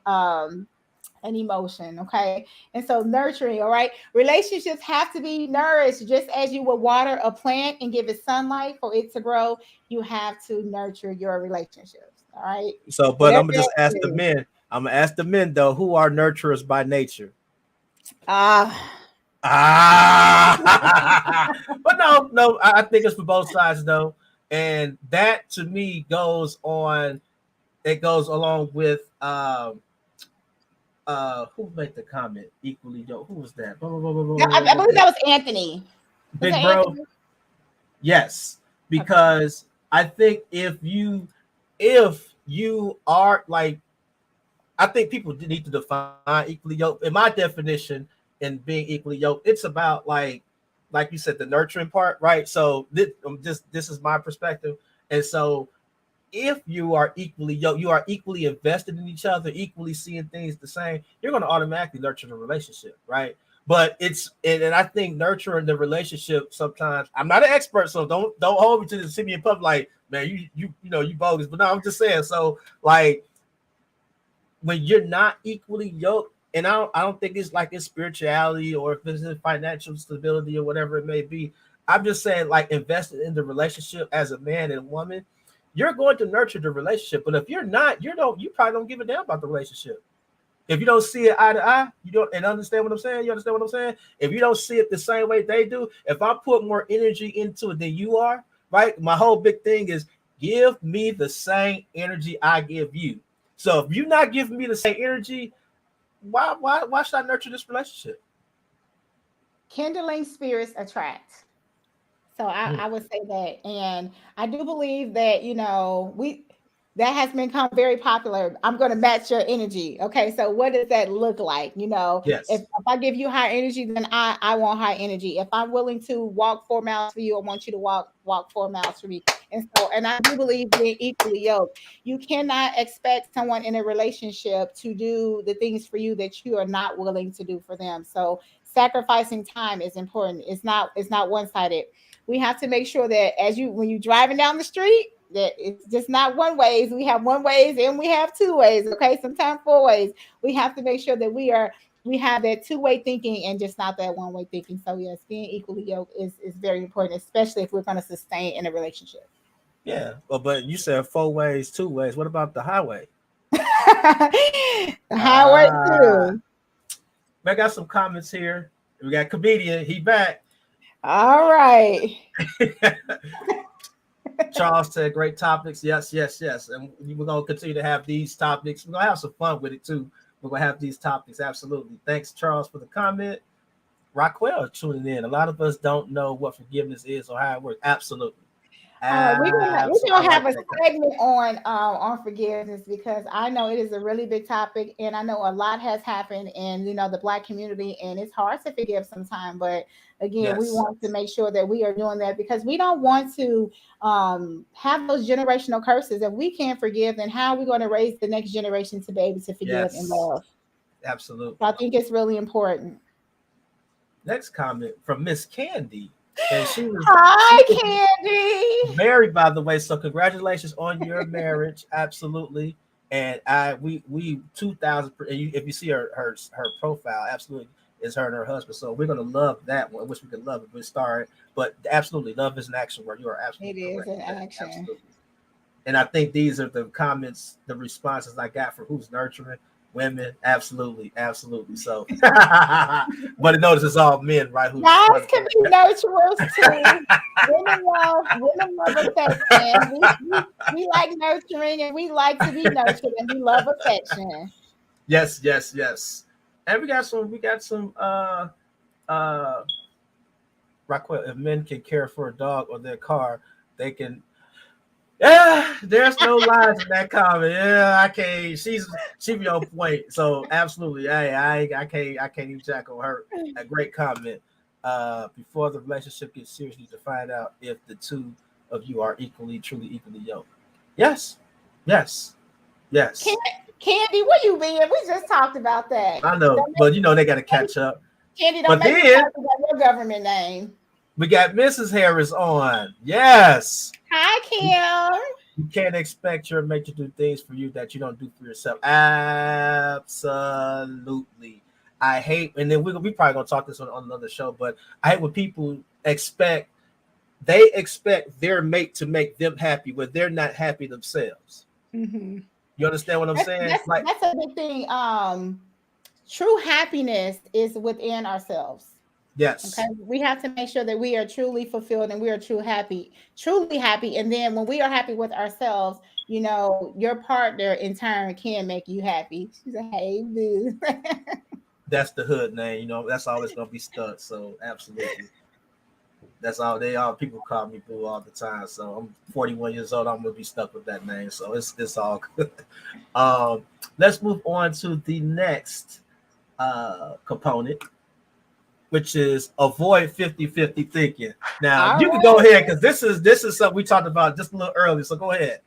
an emotion. Okay. And so nurturing, all right. Relationships have to be nourished just as you would water a plant and give it sunlight for it to grow. You have to nurture your relationships. All right. So, but I'm Whatever gonna just that ask the is. men. I'm gonna ask the men though, who are nurturers by nature? Ah, Ah, but no, I think it's for both sides though, and that to me goes on. It goes along with who made the comment equally? Yo, who was that? Blah, blah, blah, blah, blah, I, blah, I blah, believe blah. that was Anthony. Was Big that bro. Anthony? Yes, Okay. because I think if you are like, I think people need to define equally yoked. In my definition, in being equally yoked, it's about like you said, the nurturing part, right? So this is my perspective, and so if you are equally yoked, you are equally invested in each other, equally seeing things the same, you're going to automatically nurture the relationship, right? But and I think nurturing the relationship sometimes. I'm not an expert, so don't hold me to the see me in public like, man, you bogus. But no, I'm just saying. So like when you're not equally yoked, and I don't think it's like it's spirituality or if it's financial stability or whatever it may be. I'm just saying like invested in the relationship as a man and woman, you're going to nurture the relationship. But if you're not, you probably don't give a damn about the relationship. If you don't see it eye to eye, you don't and understand what I'm saying. You understand what I'm saying? If you don't see it the same way they do, if I put more energy into it than you are, right? My whole big thing is give me the same energy I give you. So if you're not giving me the same energy, why should I nurture this relationship? Kindling spirits attract. So Hmm. I would say that. And I do believe that, we that has become very popular. I'm going to match your energy. Okay. So what does that look like? If Yes. I give you high energy, then I want high energy. If I'm willing to walk 4 miles for you, I want you to walk 4 miles for me. And I do believe being equally yoked. You cannot expect someone in a relationship to do the things for you that you are not willing to do for them. So sacrificing time is important. It's not one-sided. We have to make sure that when you're driving down the street, that it's just not one ways. We have one ways and we have two ways. Okay, sometimes four ways. We have to make sure that we have that two-way thinking and just not that one-way thinking. So yes, being equally yoked is very important, especially if we're going to sustain in a relationship. Yeah. But you said four ways, two ways. What about the highway? The highway Ah, too. I got some comments here. We got comedian. He back. All right. Charles said, great topics. Yes, yes, yes. And we're going to continue to have these topics. We're going to have some fun with it too. We're going to have these topics. Absolutely. Thanks, Charles, for the comment. Raquel tuning in. A lot of us don't know what forgiveness is or how it works. Absolutely. All right, we're I gonna have like a that. segment on forgiveness because I know it is a really big topic, and I know a lot has happened in the Black community, and it's hard to forgive sometimes. But again, we Yes. want to make sure that we are doing that because we don't want to have those generational curses. If we can't forgive, then how are we going to raise the next generation to be able to forgive and Yes. love? So Absolutely. I think it's really important. Next comment from Miss Candy. And she Hi, was Candy. married, by the way. So congratulations on your marriage. Absolutely. And we 2000. If you see her profile, absolutely is her and her husband. So we're gonna love that one. I wish we could love it, but start. But absolutely, love is an action word. You are It absolutely is correct an with that. action. Absolutely. And I think these are the comments, the responses I got for who's nurturing women. Absolutely, absolutely. So, but notice it's all men, right? Who Guys responded can be to nurturers too. that. Women love affection. We like nurturing and we like to be nurtured and we love affection. Yes, yes, yes. And we got some Raquel, if men can care for a dog or their car, they can. Yeah, there's no lies in that comment. Yeah, I can't. She be on point. So absolutely, I can't even jack on her. A great comment. Before the relationship gets serious, you need to find out if the two of you are truly equally yoked. Yes, yes, yes. Candy, where you been? We just talked about that. I know, but they got to catch up. Candy, don't But make me then talk about your government name. we got Mrs. Harris on. Yes. Hi, Kim. You can't expect your mate to do things for you that you don't do for yourself. Absolutely. I hate, and then we probably gonna talk this on another show, but I hate when people expect their mate to make them happy when they're not happy themselves. Mm-hmm. You understand what I'm saying? That's a big thing. True happiness is within ourselves. Yes. Okay. We have to make sure that we are truly fulfilled and we are truly happy. And then when we are happy with ourselves, your partner in turn can make you happy. She's a hey boo. That's the hood name, that's always gonna be stuck. So absolutely. That's all people call me boo all the time. So I'm 41 years old. I'm gonna be stuck with that name. So it's all good. Let's move on to the next component, which is avoid 50-50 thinking. Now, you can go ahead because this is something we talked about just a little earlier. So go ahead.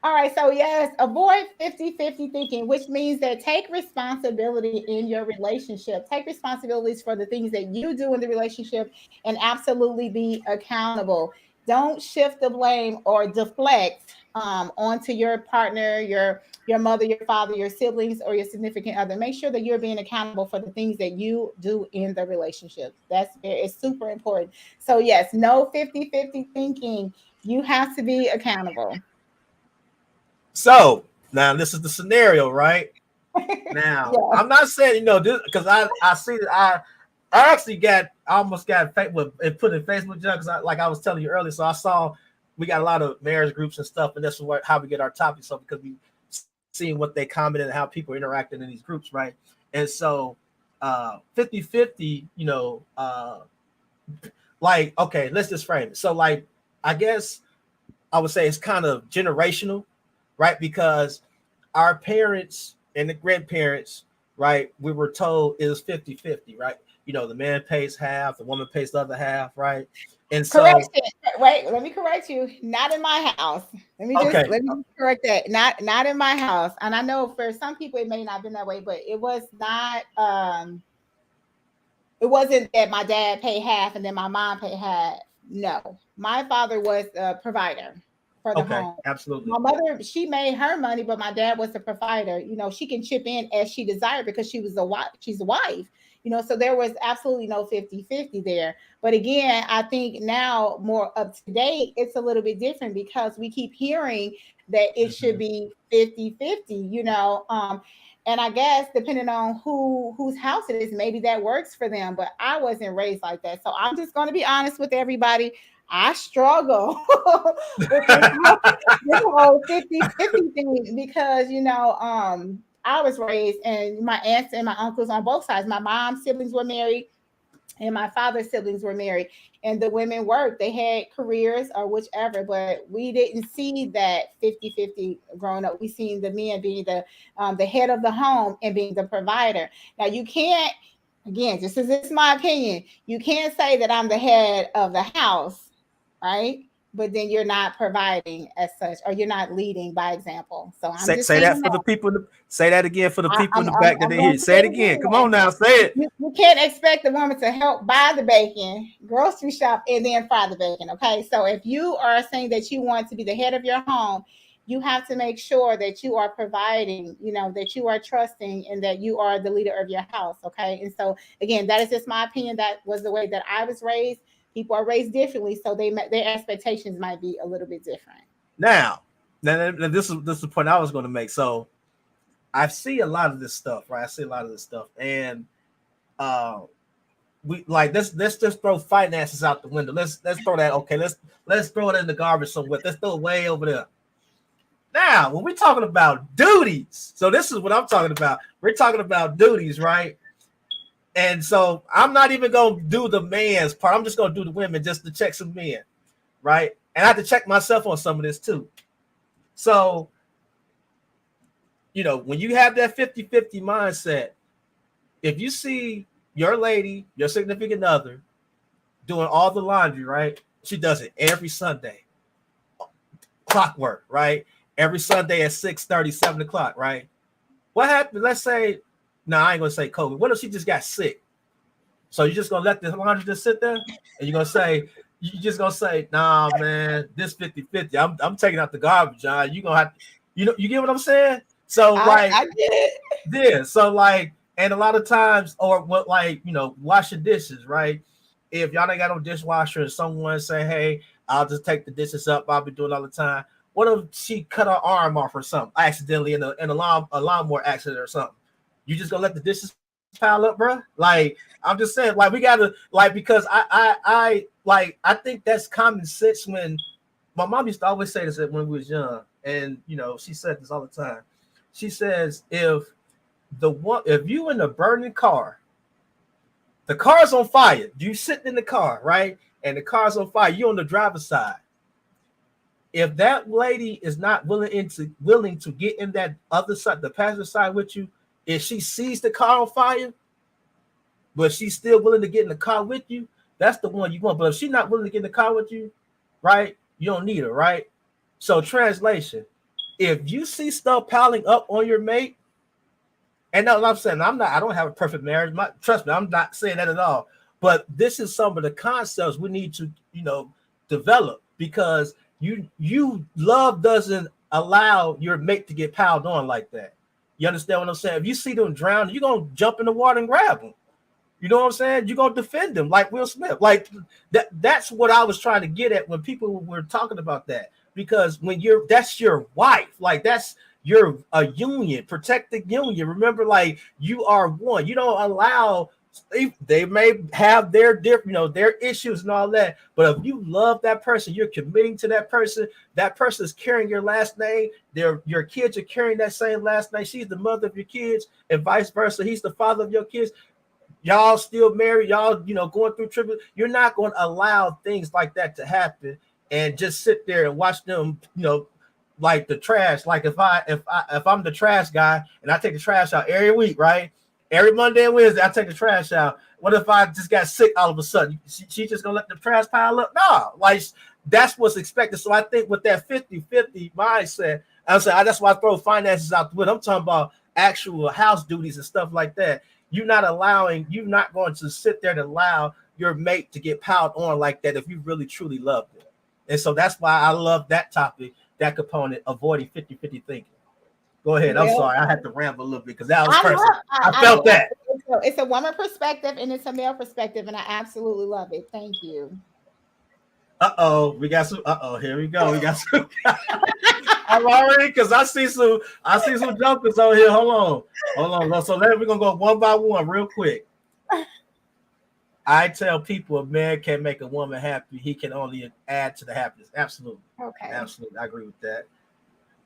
All right. So yes, avoid 50-50 thinking, which means that take responsibility in your relationship. Take responsibilities for the things that you do in the relationship and absolutely be accountable. Don't shift the blame or deflect onto your partner, your mother, your father, your siblings, or your significant other. Make sure that you're being accountable for the things that you do in the relationship. It's super important. So yes, no 50-50 thinking. You have to be accountable. So now this is the scenario, right? Now yeah. I'm not saying because I see that I actually almost got put in Facebook because like I was telling you earlier. So I saw we got a lot of marriage groups and stuff, and that's how we get our topics. So because we seeing what they commented and how people are interacting in these groups, right? And so 50-50, like okay, let's just frame it. So like I guess I would say it's kind of generational. Right, because our parents and the grandparents, right, we were told it was 50-50, right? The man pays half, the woman pays the other half, right? And so, wait, let me correct you. Not in my house. Let me just correct that. Not in my house. And I know for some people it may not have been that way, but it was not. It wasn't that my dad paid half and then my mom paid half. No, my father was a provider. For the home. Absolutely. My mother, she made her money, but my dad was the provider. She can chip in as she desired because she's a wife. So there was absolutely no 50-50 there. But again, I think now more up to date, it's a little bit different because we keep hearing that it should be 50-50, and I guess depending on whose house it is, maybe that works for them. But I wasn't raised like that. So I'm just going to be honest with everybody. I struggle with this whole 50-50 thing because, I was raised and my aunts and my uncles on both sides. My mom's siblings were married and my father's siblings were married. And the women worked. They had careers or whichever, but we didn't see that 50-50 growing up. We seen the men being the head of the home and being the provider. Now, you can't, again, just as it's my opinion, you can't say that I'm the head of the house, right? But then you're not providing as such, or you're not leading by example. So I'm just say that for the people. Say that again for the people in the back that they hear. Say it again. Come on now, say it. You can't expect the woman to help buy the bacon, grocery shop, and then fry the bacon. Okay, so if you are saying that you want to be the head of your home, you have to make sure that you are providing, that you are trusting, and that you are the leader of your house. Okay, and so again, that is just my opinion. That was the way that I was raised. People are raised differently, so their expectations might be a little bit different. Now this is the point I was going to make. So I see a lot of this stuff, right? I see a lot of this stuff, and we like let's just throw finances out the window. Let's throw that. Okay, let's throw it in the garbage somewhere. Let's throw it way over there. Now, when we're talking about duties, so this is what I'm talking about. We're talking about duties, right? And so I'm not even gonna do the man's part. I'm just gonna do the women just to check some men, right? And I have to check myself on some of this too. So, when you have that 50-50 mindset, if you see your lady, your significant other, doing all the laundry, right? She does it every Sunday. Clockwork, right? Every Sunday at 6:30, 7 o'clock, right? What happened? Let's say, no, I ain't gonna say COVID. What if she just got sick? So you just gonna let the laundry just sit there? And you just gonna say, nah, man, this 50-50. I'm taking out the garbage, John. You gonna have to, you get what I'm saying? So I get it. Yeah. So and a lot of times, or what, wash your dishes, right? If y'all ain't got no dishwasher and someone say, hey, I'll just take the dishes up, I'll be doing all the time. What if she cut her arm off or something accidentally in a lawnmower accident or something? You just gonna let the dishes pile up, bro? I'm just saying, we gotta because I think that's common sense. When my mom used to always say this when we was young, and she said this all the time. She says, if you in a burning car, the car's on fire, you sitting in the car, right? And the car's on fire, you on the driver's side. If that lady is not willing to get in that other side, the passenger side with you, if she sees the car on fire, but she's still willing to get in the car with you, that's the one you want. But if she's not willing to get in the car with you, right, you don't need her, right? So translation, if you see stuff piling up on your mate, and that's what I'm saying, I don't have a perfect marriage. Trust me, I'm not saying that at all. But this is some of the concepts we need to, develop, because love doesn't allow your mate to get piled on like that. You understand what I'm saying? If you see them drown, you're gonna jump in the water and grab them. You know what I'm saying? You're gonna defend them like Will Smith. That's what I was trying to get at when people were talking about that. Because that's your wife, that's your union, protect the union. Remember, you are one. You don't allow. They may have their different, their issues and all that. But if you love that person, you're committing to that person. That person is carrying your last name. Your kids are carrying that same last name. She's the mother of your kids, and vice versa. He's the father of your kids. Y'all still married. Y'all, going through tribute. You're not going to allow things like that to happen and just sit there and watch them, like the trash. Like if I'm the trash guy and I take the trash out every week, right? Every Monday and Wednesday, I take the trash out. What if I just got sick all of a sudden? She just gonna let the trash pile up? No, that's what's expected. So I think with that 50-50 mindset, I'm saying that's why I throw finances out the window. I'm talking about actual house duties and stuff like that. You're not going to sit there and allow your mate to get piled on like that if you really truly love them. And so that's why I love that topic, that component, avoiding 50-50 thinking. Go ahead. I'm sorry. I had to ramble a little bit because that was personal. I felt that. It's a woman perspective and it's a male perspective, and I absolutely love it. Thank you. We got some. Here we go. We got some. I'm already, because I see some jokers on here. Hold on. So we're gonna go one by one real quick. I tell people a man can't make a woman happy. He can only add to the happiness. Absolutely. Okay. Absolutely. I agree with that.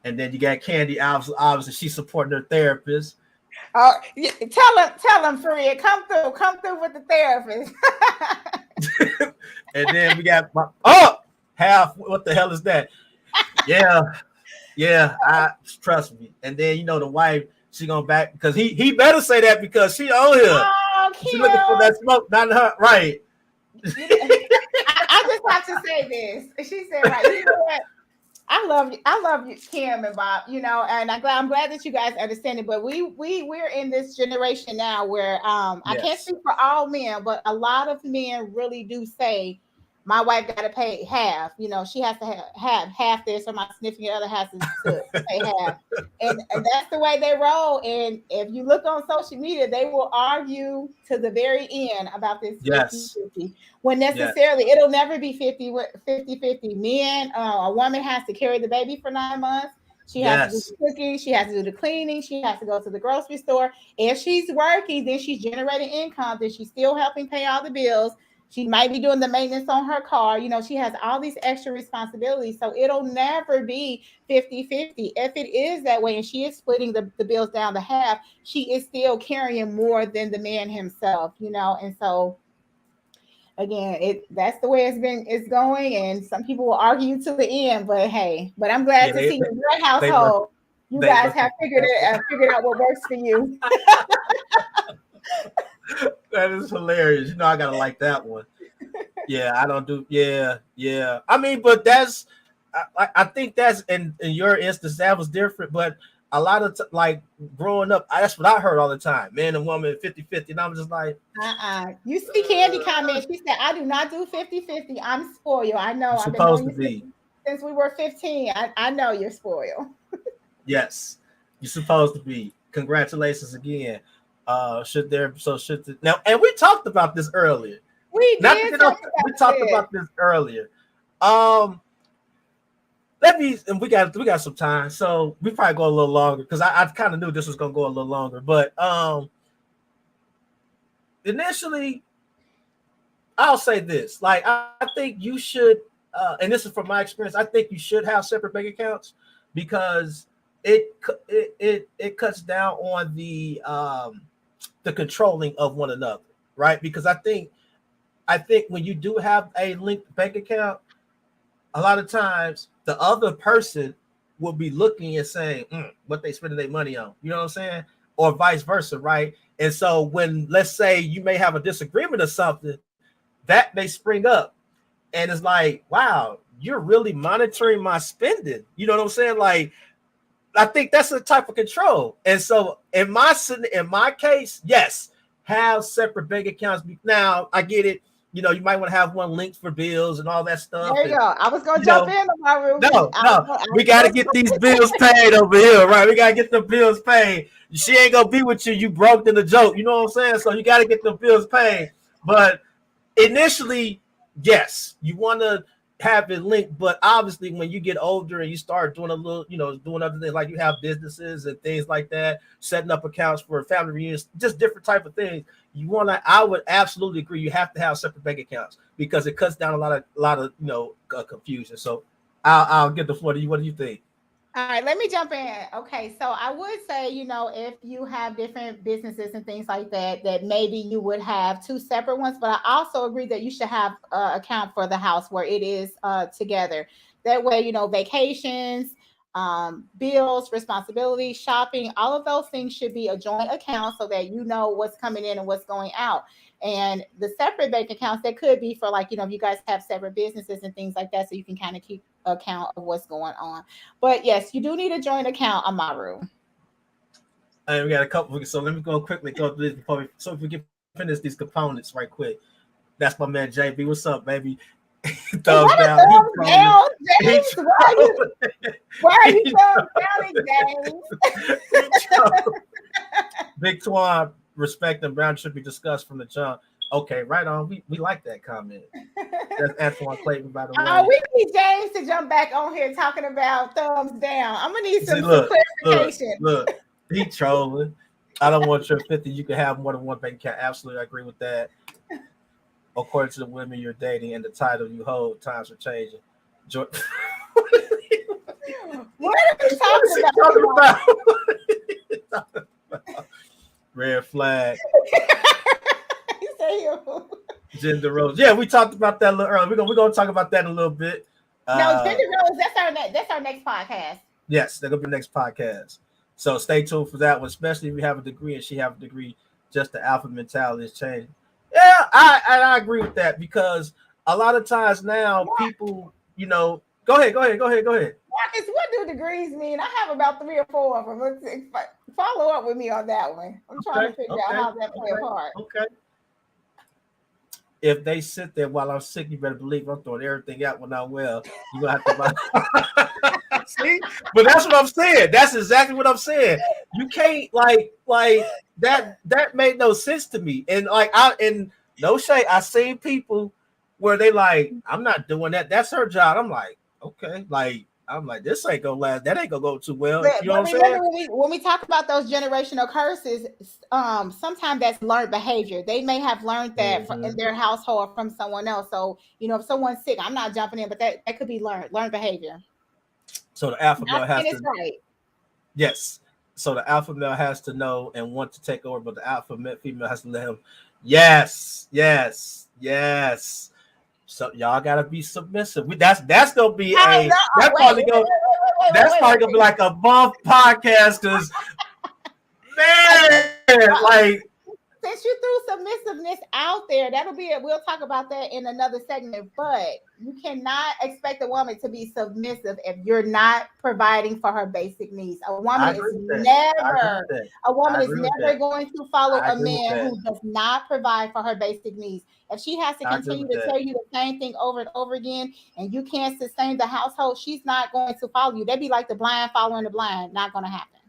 And then you got Candy. Obviously, she's supporting her therapist. Tell him, Faria, come through with the therapist. And then we got half. What the hell is that? Yeah. Trust me. And then the wife, she gonna back because he better say that because she on here. Oh, she looking for that smoke, not her. Right. I just have to say this. She said, right. You know what? I love you, Kim and Bob, and I'm glad that you guys understand it. But we're in this generation now where I can't speak for all men, but a lot of men really do say, my wife got to pay half. She has to have half this, or my significant other has to pay half, and that's the way they roll. And if you look on social media, they will argue to the very end about this 50-50. When necessarily it'll never be 50-50. Men, a woman has to carry the baby for 9 months. She has to do the cooking. She has to do the cleaning. She has to go to the grocery store. If she's working, then she's generating income. Then she's still helping pay all the bills. She might be doing the maintenance on her car. She has all these extra responsibilities. So it'll never be 50-50. If it is that way and she is splitting the bills down to half, she is still carrying more than the man himself, And so again, that's the way it's going. And some people will argue to the end, but hey, I'm glad to see in your household, you guys have figured out what works for you. That is hilarious. I gotta like that one. Yeah, I don't do. Yeah. I mean, but that's. I think that's in your instance that was different, but a lot of like growing up, that's what I heard all the time. Man and woman 50-50, and I'm just like, You see Candy comment. She said, "I do not do 50-50. I'm spoiled. I know. You're supposed to be since we were 15. I know you're spoiled." Yes, you're supposed to be. Congratulations again. Should now? And we talked about this earlier. We talked about this earlier. And we got some time, so we probably go a little longer because I kind of knew this was gonna go a little longer. But initially, I'll say this: like I think you should, and this is from my experience. I think you should have separate bank accounts because it cuts down on the controlling of one another, right? Because I think when you do have a linked bank account, a lot of times the other person will be looking and saying, what they spending their money on, you know what I'm saying? Or vice versa, right? And so when, let's say you may have a disagreement or something, that may spring up. And it's like, wow, you're really monitoring my spending. You know what I'm saying? Like, I think that's a type of control. And so in my case, yes, have separate bank accounts. Now, I get it. You might want to have one linked for bills and all that stuff. There you go. I was going to jump in my room. No. We got to get these bills paid over here, right? We got to get the bills paid. She ain't going to be with you. You broke in the joke. You know what I'm saying? So you got to get the bills paid. But initially, yes, you want to have it linked. But obviously, when you get older and you start doing a little, doing other things, like you have businesses and things like that, setting up accounts for family reunions, just different type of things. I would absolutely agree. You have to have separate bank accounts because it cuts down a lot of confusion. So I'll give the floor to you. What do you think? All right, let me jump in. Okay, so I would say, if you have different businesses and things like that, that maybe you would have two separate ones. But I also agree that you should have an account for the house where it is together. That way, vacations, bills, responsibilities, shopping, all of those things should be a joint account so that you know what's coming in and what's going out. And the separate bank accounts, that could be for if you guys have separate businesses and things like that, so you can kind of keep account of what's going on. But yes, you do need a joint account on Maru. And we got a couple, so let me go quickly through this before so if we can finish these components right quick. That's my man JB. What's up, baby? Thumbs down. James. Why are you thumbs down, James? Big Twan, respect and Brown should be discussed from the jump. Okay, right on. We like that comment. That's Antoine Clayton, by the way. We need James to jump back on here talking about thumbs down. I'm gonna need some clarification. Look, he trolling. I don't want your 50. You can have more than one bank account. Absolutely, I agree with that. According to the women you're dating and the title you hold, times are changing. What are you talking about? Red flag. Gender roles. Yeah, we talked about that a little earlier. We're gonna talk about that in a little bit. No, gender roles. That's our next podcast. Yes, that's gonna be the next podcast. So stay tuned for that one, especially if you have a degree and she have a degree. Just the alpha mentality is changing. Yeah, I agree with that because a lot of times now people, go ahead. Marcus, what do degrees mean? I have about 3 or 4 of them. Let's follow up with me on that one. I'm trying to figure out how that play a part. Okay. If they sit there while I'm sick, you better believe I'm throwing everything out when I'm well. You're gonna have to see, but that's what I'm saying. That's exactly what I'm saying. You can't like that. That made no sense to me. And no shade, I seen people where they like, I'm not doing that. That's her job. I'm like, okay, like I'm like, this ain't gonna last. That ain't gonna go too well. But, You know but what I'm saying? remember when we talk about those generational curses, sometimes that's learned behavior. They may have learned that in Mm-hmm. their household from someone else. So if someone's sick, I'm not jumping in, but that could be learned behavior. So the alpha Not male has saying it's to, right. yes. So the alpha male has to know and want to take over, but the female has to let him. Yes, yes, yes. So y'all gotta be submissive. That's gonna be Oh no! that Wait, probably wait, go wait, wait, that's wait, wait, probably gonna be wait. like a month podcast because Okay. man, like Since you threw submissiveness out there, that'll be it. We'll talk about that in another segment. But you cannot expect a woman to be submissive if you're not providing for her basic needs. I agree with that. I agree with that. A woman I is agree with never that. going to follow I a agree with man that. who does not provide for her basic needs. If she has to I agree continue with to that. tell you the same thing over and over again, and you can't sustain the household, she's not going to follow you. That'd be like the blind following the blind. Not going to happen.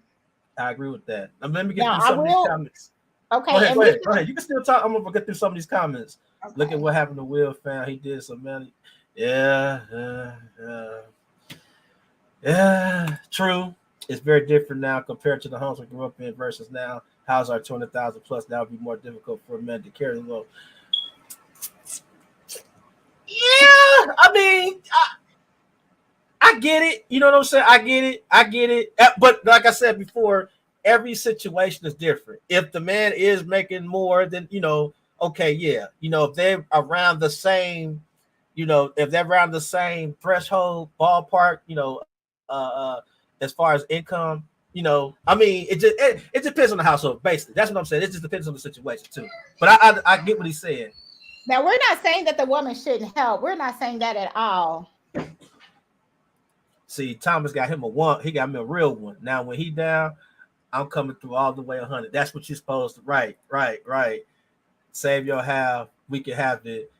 I agree with that. Let me get Now through I some of these will. comments. Go Okay, ahead, and go we ahead, go ahead. You can still talk. I'm gonna get through some of these comments. Look at okay. what happened to Will Fan. He did some man. Yeah, yeah. True. It's very different now compared to the homes we grew up in versus now. Houses are 200,000 plus. Now it'd be more difficult for men to carry the load. Yeah, I mean, I get it. You know what I'm saying? I get it. I get it. But like I said before, every situation is different. If the man is making more, then okay, yeah. If they're around the same, if they're around the same threshold ballpark, as far as income, I mean, it depends on the household. Basically, that's what I'm saying. It just depends on the situation too. But I get what he's saying. Now, we're not saying that the woman shouldn't help. We're not saying that at all. See, Thomas got him a one. He got me a real one. Now, when he down, I'm coming through all the way 100. That's what you're supposed to. Right. Save your half. We can have it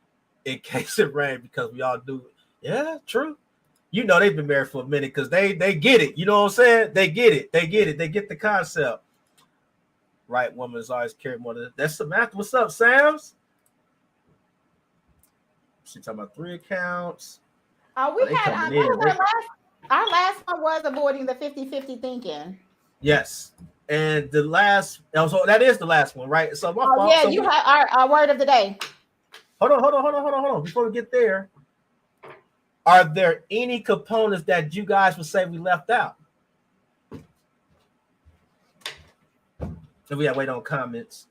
in case it rain because we all do. Yeah, true. They've been married for a minute because they get it. You know what I'm saying? They get it. They get it. They get the concept. Right, woman is always carried more than that's Samantha. What's up, Sam's? She talking about 3 accounts. We They had coming what in. was our last one was avoiding the 50-50 thinking. Yes. And the last, so that is the last one, right? So my fault. Yeah, So you have our word of the day. Hold on. Before we get there, are there any components that you guys would say we left out? If we have wait on comments.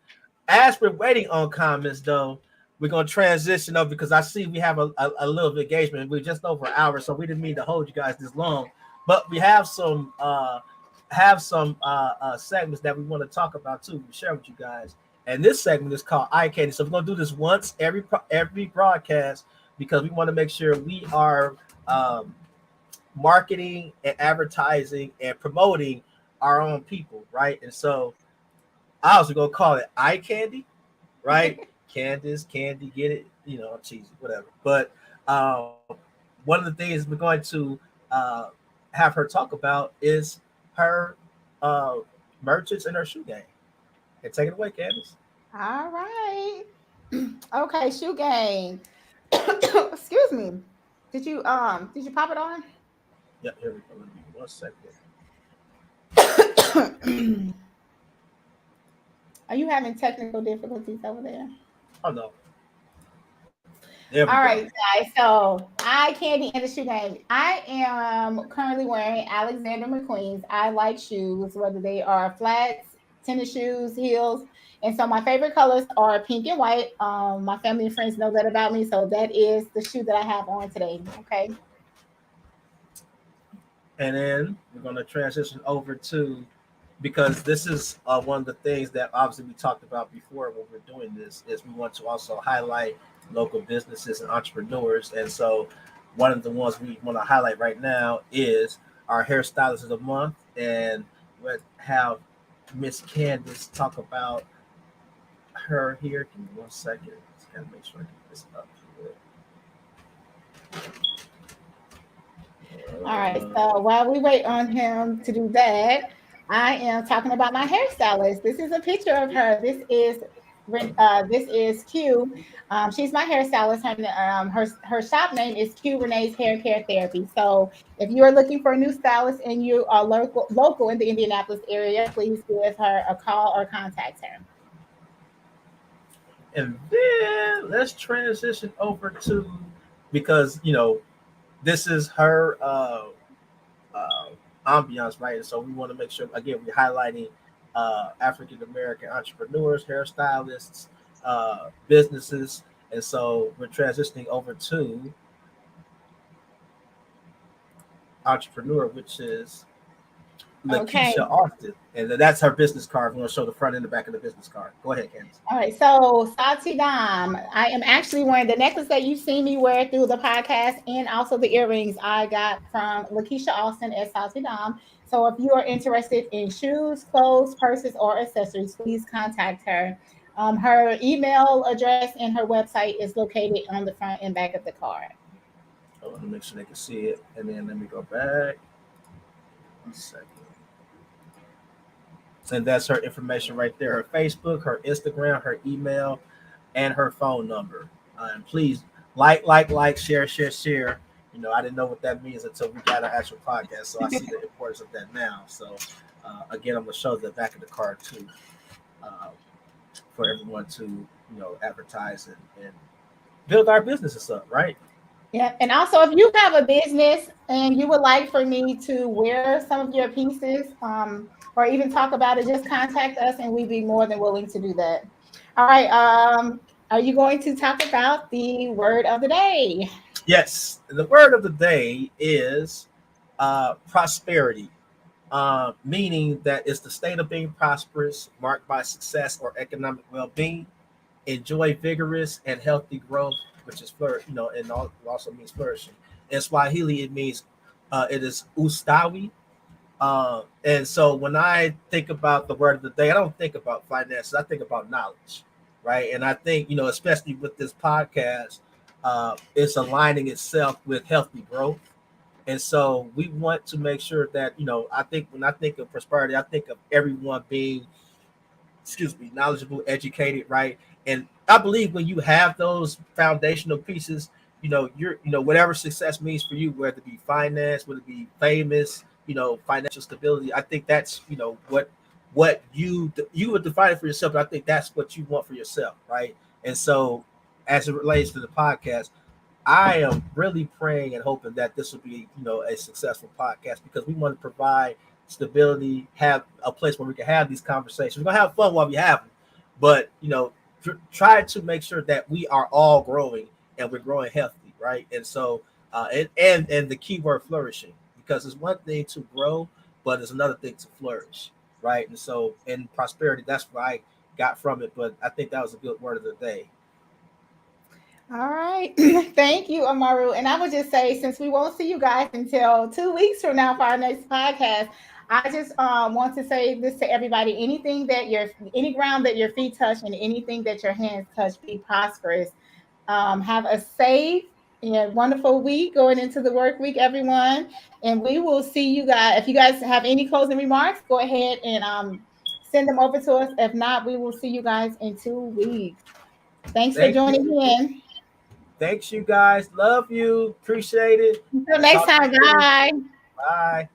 As we're waiting on comments, though, we're gonna transition over because I see we have a little engagement. We're just over an hour, so we didn't mean to hold you guys this long. But we have some segments that we want to talk about too, share with you guys. And this segment is called Eye Candy. So we're gonna do this once every broadcast because we want to make sure we are marketing and advertising and promoting our own people, right? And so I was gonna call it Eye Candy, right? Candace, Candy, get it? Cheesy, whatever. But one of the things we're going to have her talk about is her merchants and her shoe game. And take it away, Candace. All right. Okay, shoe game. Excuse me. Did you pop it on? Yeah, here we go. Let me 1 second. Are you having technical difficulties over there? Oh no. There we All go. right, guys. So eye candy and the shoe game. I am currently wearing Alexander McQueen's. I like shoes, whether they are flats, tennis shoes, heels. And so my favorite colors are pink and white. My family and friends know that about me. So that is the shoe that I have on today. Okay. And then we're going to transition over to because this is one of the things that obviously we talked about before when we're doing this is we want to also highlight local businesses and entrepreneurs. And so one of the ones we want to highlight right now is our hairstylist of the month. And we'll have Miss Candace talk about her here. Give me 1 second. Just gotta make sure I get this up All right. So while we wait on him to do that, I am talking about my hairstylist. This is a picture of her. This is This is Q. She's my hairstylist. Her shop name is Q Renee's Hair Care Therapy. So if you are looking for a new stylist and you are local in the Indianapolis area, please give her a call or contact her. And then let's transition over to, because this is her uh, ambiance, right? And so we want to make sure, again, we're highlighting African American entrepreneurs, hairstylists, businesses. And so we're transitioning over to entrepreneur, which is Okay. Lakeisha Austin. And that's her business card. We're going to show the front and the back of the business card. Go ahead, Candace. All right. So Sati Dam, I am actually wearing the necklace that you've seen me wear through the podcast, and also the earrings I got from Lakeisha Austin at Sati Dam. So if you are interested in shoes, clothes, purses, or accessories, please contact her. Her email address and her website is located on the front and back of the card. I want to make sure they can see it. And then let me go back. 1 second. And that's her information right there: her Facebook, her Instagram, her email, and her phone number. And please share, share, share. I didn't know what that means until we got an actual podcast, so I see the importance of that now. So again, I'm gonna show the back of the card too, uh, for everyone to advertise and build our businesses up, right? Yeah, and also if you have a business and you would like for me to wear some of your pieces, or even talk about it, just contact us and we'd be more than willing to do that. All right. Are you going to talk about the word of the day? Yes, the word of the day is prosperity, meaning that it's the state of being prosperous, marked by success or economic well-being. Enjoy vigorous and healthy growth, which is and also means flourishing. In Swahili, it means it is ustawi. And so when I think about the word of the day, I don't think about finances. I think about knowledge, right? And I think especially with this podcast, it's aligning itself with healthy growth. And so we want to make sure that I think when I think of prosperity, I think of everyone being, knowledgeable, educated, right? And I believe when you have those foundational pieces, whatever success means for you, whether it be finance, whether it be famous, financial stability. I think that's what you would define it for yourself. But I think that's what you want for yourself, right? And so, as it relates to the podcast, I am really praying and hoping that this will be, a successful podcast, because we want to provide stability, have a place where we can have these conversations. We're gonna have fun while we have them, but try to make sure that we are all growing and we're growing healthy, right? And so, and the key word flourishing, because it's one thing to grow, but it's another thing to flourish, right? And so, in prosperity, that's what I got from it. But I think that was a good word of the day. All right. Thank you, Amaru. And I would just say, since we won't see you guys until 2 weeks from now for our next podcast, I just want to say this to everybody: any ground that your feet touch and anything that your hands touch, be prosperous. Have a safe and wonderful week going into the work week, everyone. And we will see you guys. If you guys have any closing remarks, go ahead and send them over to us. If not, we will see you guys in 2 weeks. Thanks for Thank joining you. in. Thanks, you guys. Love you. Appreciate it. Until And next talk to time, you soon. bye. Bye.